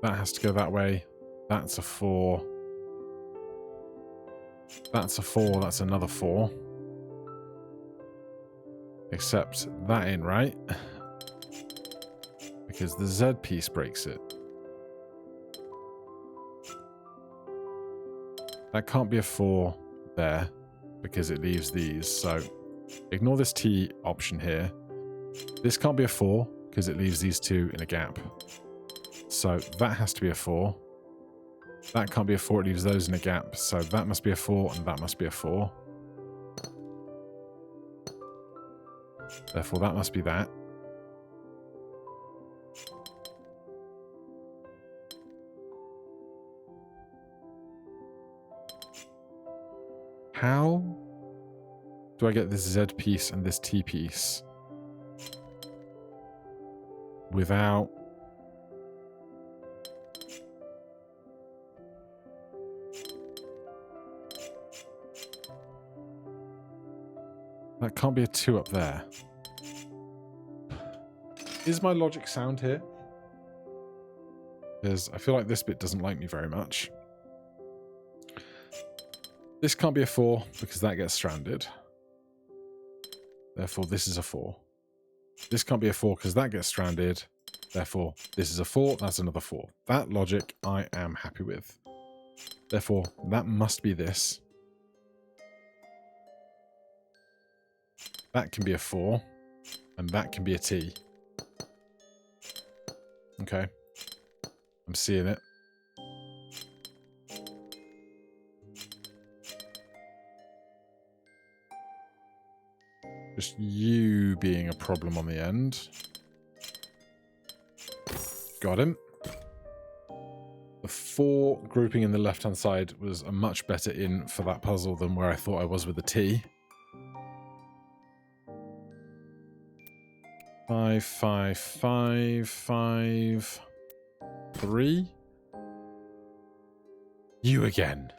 that has to go that way. That's a 4. That's a 4. That's another 4. Except that ain't right, because the Z piece breaks it. That can't be a 4 there, because it leaves these. So ignore this T option here. This can't be a 4, because it leaves these two in a gap. So that has to be a 4. That can't be a 4, it leaves those in a gap. So that must be a 4, and that must be a 4. Therefore, that must be that. How do I get this Z piece and this T piece without... That can't be a 2 up there. Is my logic sound here? Because I feel like this bit doesn't like me very much. This can't be a 4 because that gets stranded. Therefore, this is a 4. This can't be a 4 because that gets stranded. Therefore, this is a 4. That's another 4. That logic I am happy with. Therefore, that must be this. That can be a 4. And that can be a T. Okay. I'm seeing it. Just you being a problem on the end. Got him. The 4 grouping in the left-hand side was a much better in for that puzzle than where I thought I was with the T. 5, 5, 5, 5, 3. You again.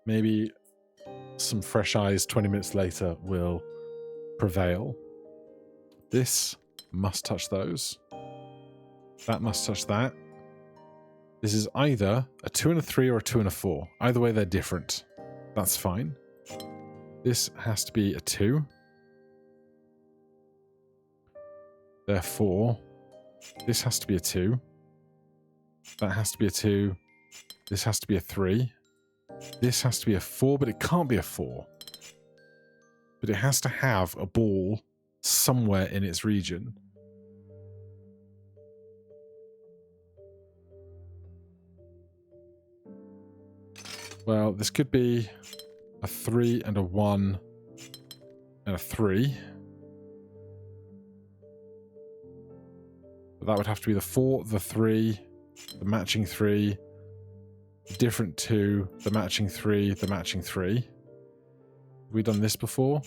Maybe some fresh eyes 20 minutes later will prevail. This must touch those. That must touch that. This is either a 2 and a 3 or a 2 and a 4. Either way, they're different. That's fine. This has to be a 2. Therefore, this has to be a 2. That has to be a 2. This has to be a 3. This has to be a 4, but it can't be a 4. But it has to have a ball somewhere in its region. Well, this could be a 3 and a 1 and a 3. But that would have to be the 4, the 3, the matching 3, the different 2, the matching 3, the matching 3. Have we done this before?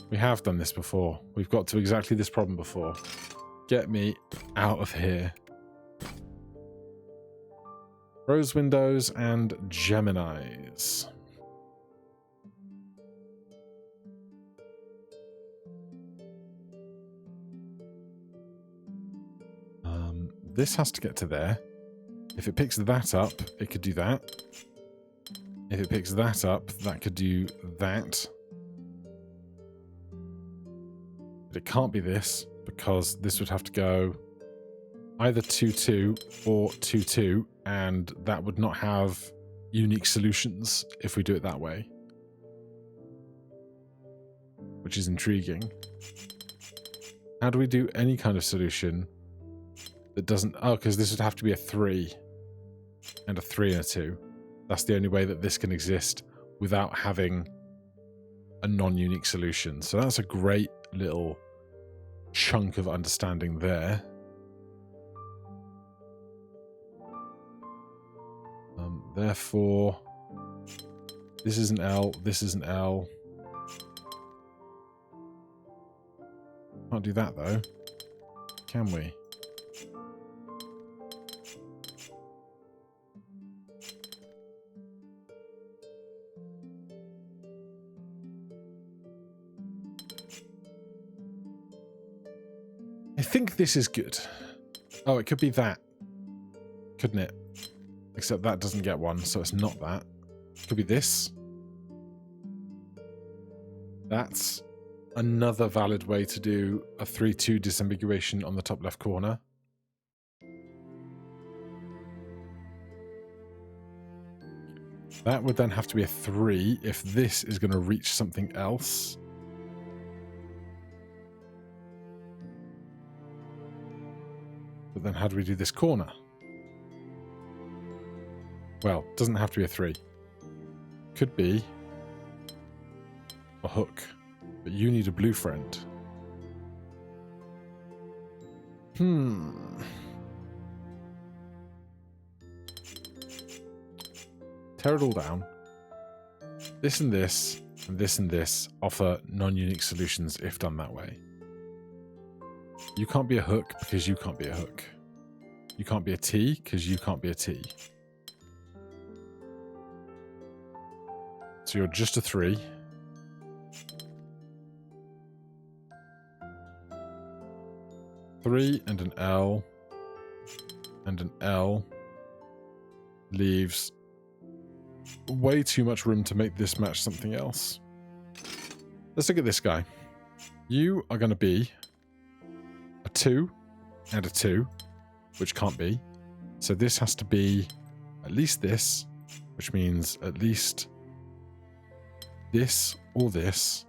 We have done this before. We've got to exactly this problem before. Get me out of here. Rose windows and Geminis. This has to get to there. If it picks that up, it could do that. If it picks that up, that could do that. But it can't be this, because this would have to go either 2-2 or 2-2, and that would not have unique solutions if we do it that way. Which is intriguing. How do we do any kind of solution that doesn't... Oh, because this would have to be a 3 and a 3 and a 2. That's the only way that this can exist without having a non-unique solution. So that's a great little chunk of understanding there. Therefore, this is an L, this is an L. Can't do that though, can we? I think this is good. Oh, it could be that, couldn't it? Except that doesn't get one, so it's not that. It could be this. That's another valid way to do a 3-2 disambiguation on the top left corner. That would then have to be a 3 if this is going to reach something else. But then how do we do this corner? Well, doesn't have to be a 3. Could be a hook. But you need a blue friend. Tear it all down. This and this, and this and this offer non-unique solutions if done that way. You can't be a hook because you can't be a hook. You can't be a T because you can't be a T. So you're just a 3. Three and an L leaves way too much room to make this match something else. Let's look at this guy. You are going to be a 2 and a 2, which can't be. So this has to be at least this, which means at least this or this.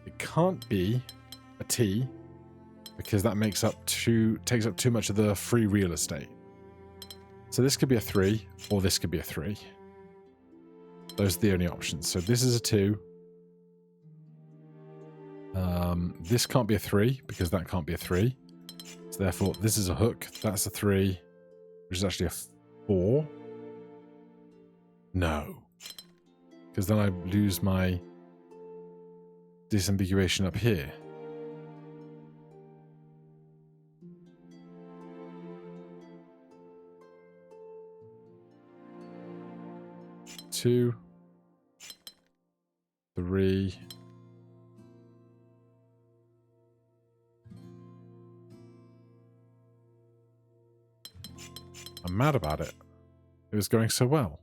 It can't be a T because that takes up too much of the free real estate. So this could be a 3 or this could be a 3. Those are the only options. So this is a 2. This can't be a 3 because that can't be a 3. So therefore this is a hook. That's a 3, which is actually a 4. No. Because then I lose my disambiguation up here. Two, 3. I'm mad about it. It was going so well.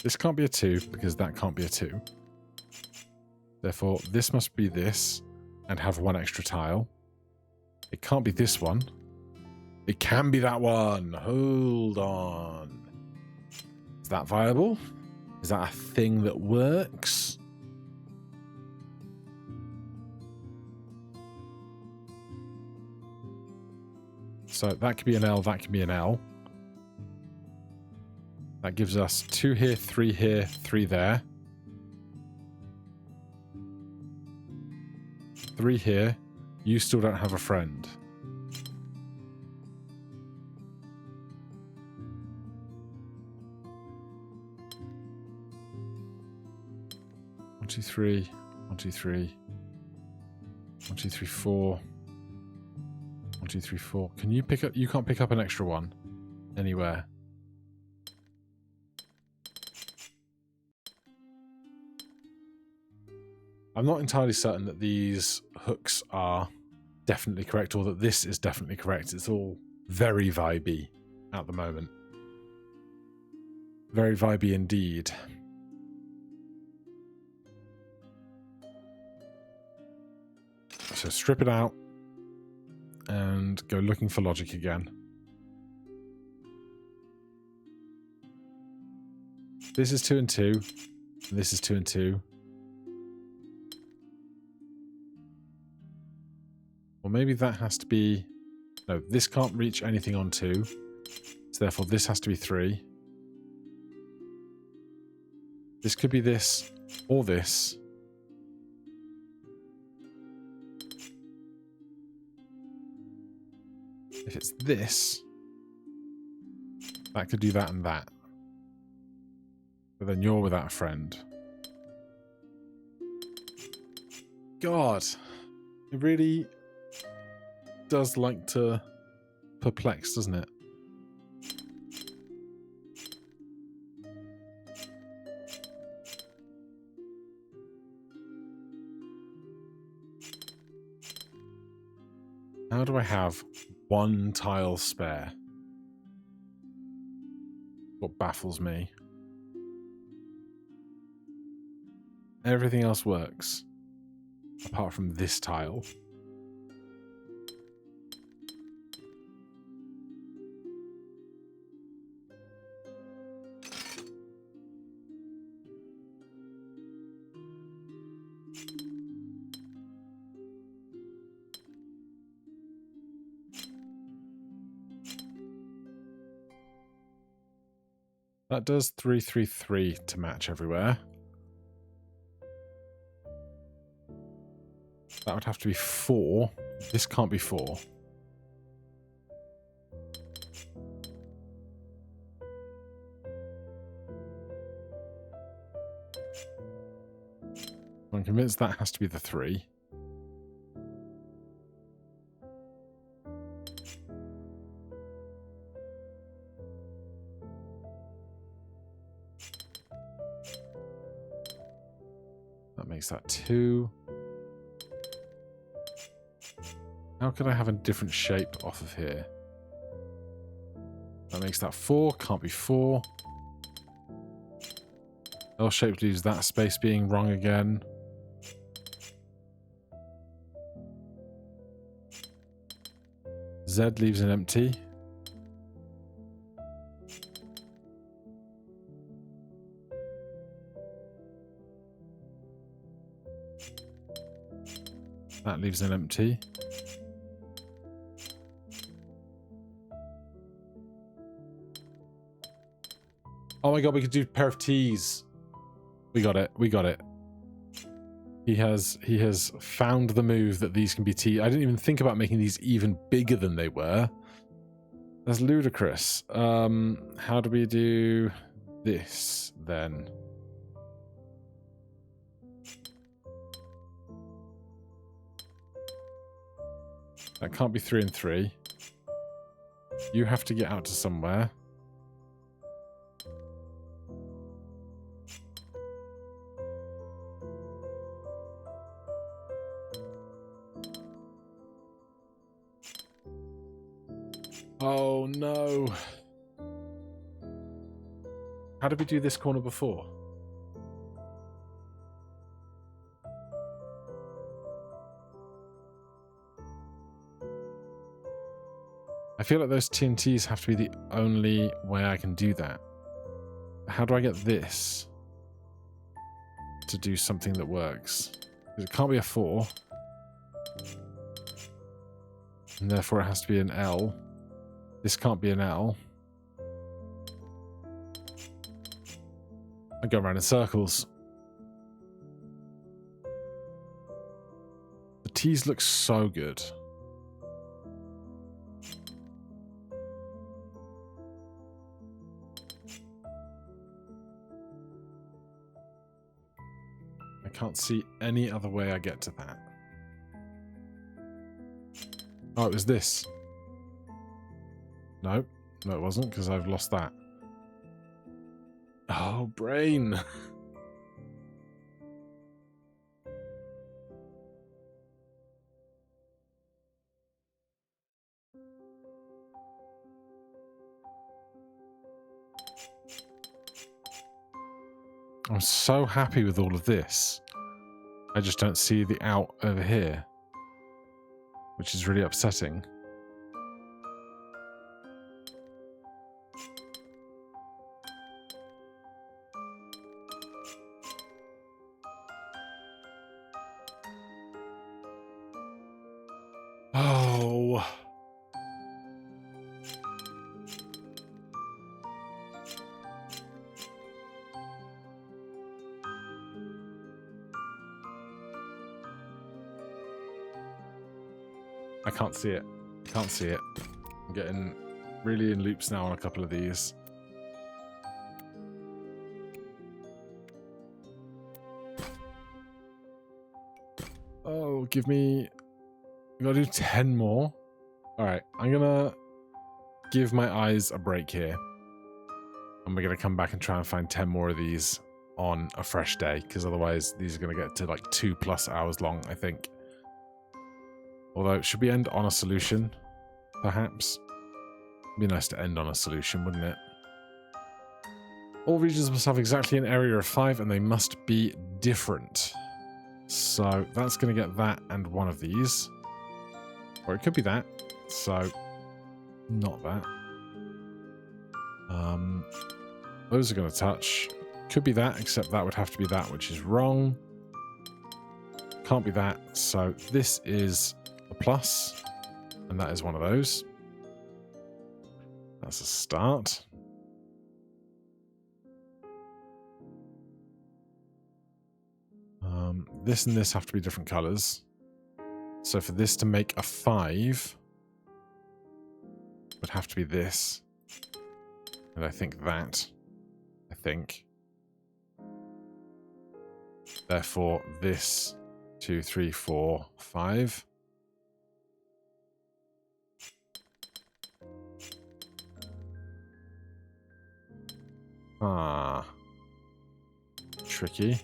This can't be a 2 because that can't be a 2. Therefore, this must be this and have one extra tile. It can't be this one. It can be that one. Hold on. Is that viable? Is that a thing that works? So that could be an L, that could be an L. That gives us 2 here, 3 here, 3 there. 3 here. You still don't have a friend. 1, 2, 3. 1, 2, 3. 1, 2, 3, 4. 1, 2, 3, 4. Can you pick up? You can't pick up an extra one anywhere. I'm not entirely certain that these hooks are definitely correct or that this is definitely correct. It's all very vibey at the moment. Very vibey indeed. So strip it out and go looking for logic again. This is 2 and 2. And this is 2 and 2. Well, maybe that has to be... No, this can't reach anything on 2. So therefore this has to be 3. This could be this or this. If it's this, that could do that and that. But then you're without a friend. God, it really does like to perplex, doesn't it? How do I have 1 tile spare? What baffles me. Everything else works, apart from this tile. That does 3, 3, 3 to match everywhere. That would have to be 4. This can't be 4. I'm convinced that has to be the 3. That makes that 2. How could I have a different shape off of here? That makes that 4. Can't be 4. L shape leaves that space being wrong again. Z leaves an empty. That leaves an empty. Oh my god, we could do a pair of T's. We got it. We got it. He has found the move that these can be T. I didn't even think about making these even bigger than they were. That's ludicrous. How do we do this then? That can't be 3 and 3. You have to get out to somewhere. Oh no. How did we do this corner before? I feel like those TNTs have to be the only way I can do that. How do I get this to do something that works? Because it can't be a 4. And therefore it has to be an L. This can't be an L. I go around in circles. The T's look so good. I can't see any other way I get to that. Oh, it was this. No, it wasn't, because I've lost that. Oh, brain. I'm so happy with all of this. I just don't see the out over here, which is really upsetting. Oh. I can't see it. Can't see it. I'm getting really in loops now on a couple of these. Oh, give me... I gotta do 10 more. Alright, I'm gonna give my eyes a break here. And we're gonna come back and try and find 10 more of these on a fresh day, because otherwise these are gonna get to like 2+ hours long, I think. Although, should we end on a solution? Perhaps? It'd be nice to end on a solution, wouldn't it? All regions must have exactly an area of 5, and they must be different. So, that's going to get that and one of these. Or it could be that. So, not that. Those are going to touch. Could be that, except that would have to be that, which is wrong. Can't be that. So, this is a plus, and that is one of those. That's a start. This and this have to be different colors. So for this to make a 5, it would have to be this. And I think that. I think. Therefore, this 2, 3, 4, 5. Ah. Tricky.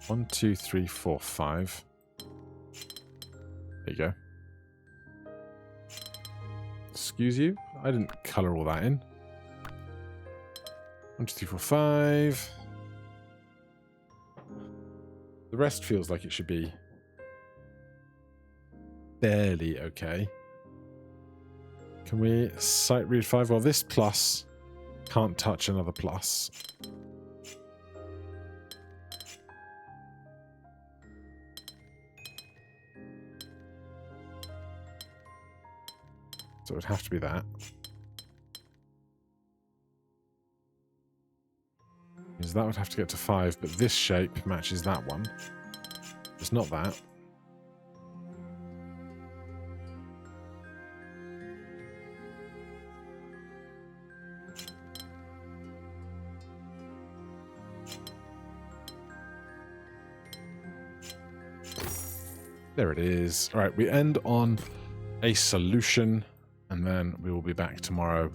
1, 2, 3, 4, 5. There you go. Excuse you? I didn't colour all that in. 1, 2, 3, 4, 5. The rest feels like it should be barely okay. Can we sight read 5? Well, this plus can't touch another plus. So it would have to be that. Because that would have to get to 5, but this shape matches that one. It's not that. There it is. All right, we end on a solution. And then we will be back tomorrow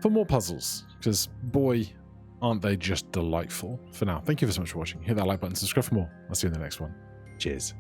for more puzzles, because boy, aren't they just delightful. For now, thank you so much for watching. Hit that like button, subscribe for more. I'll see you in the next one. Cheers.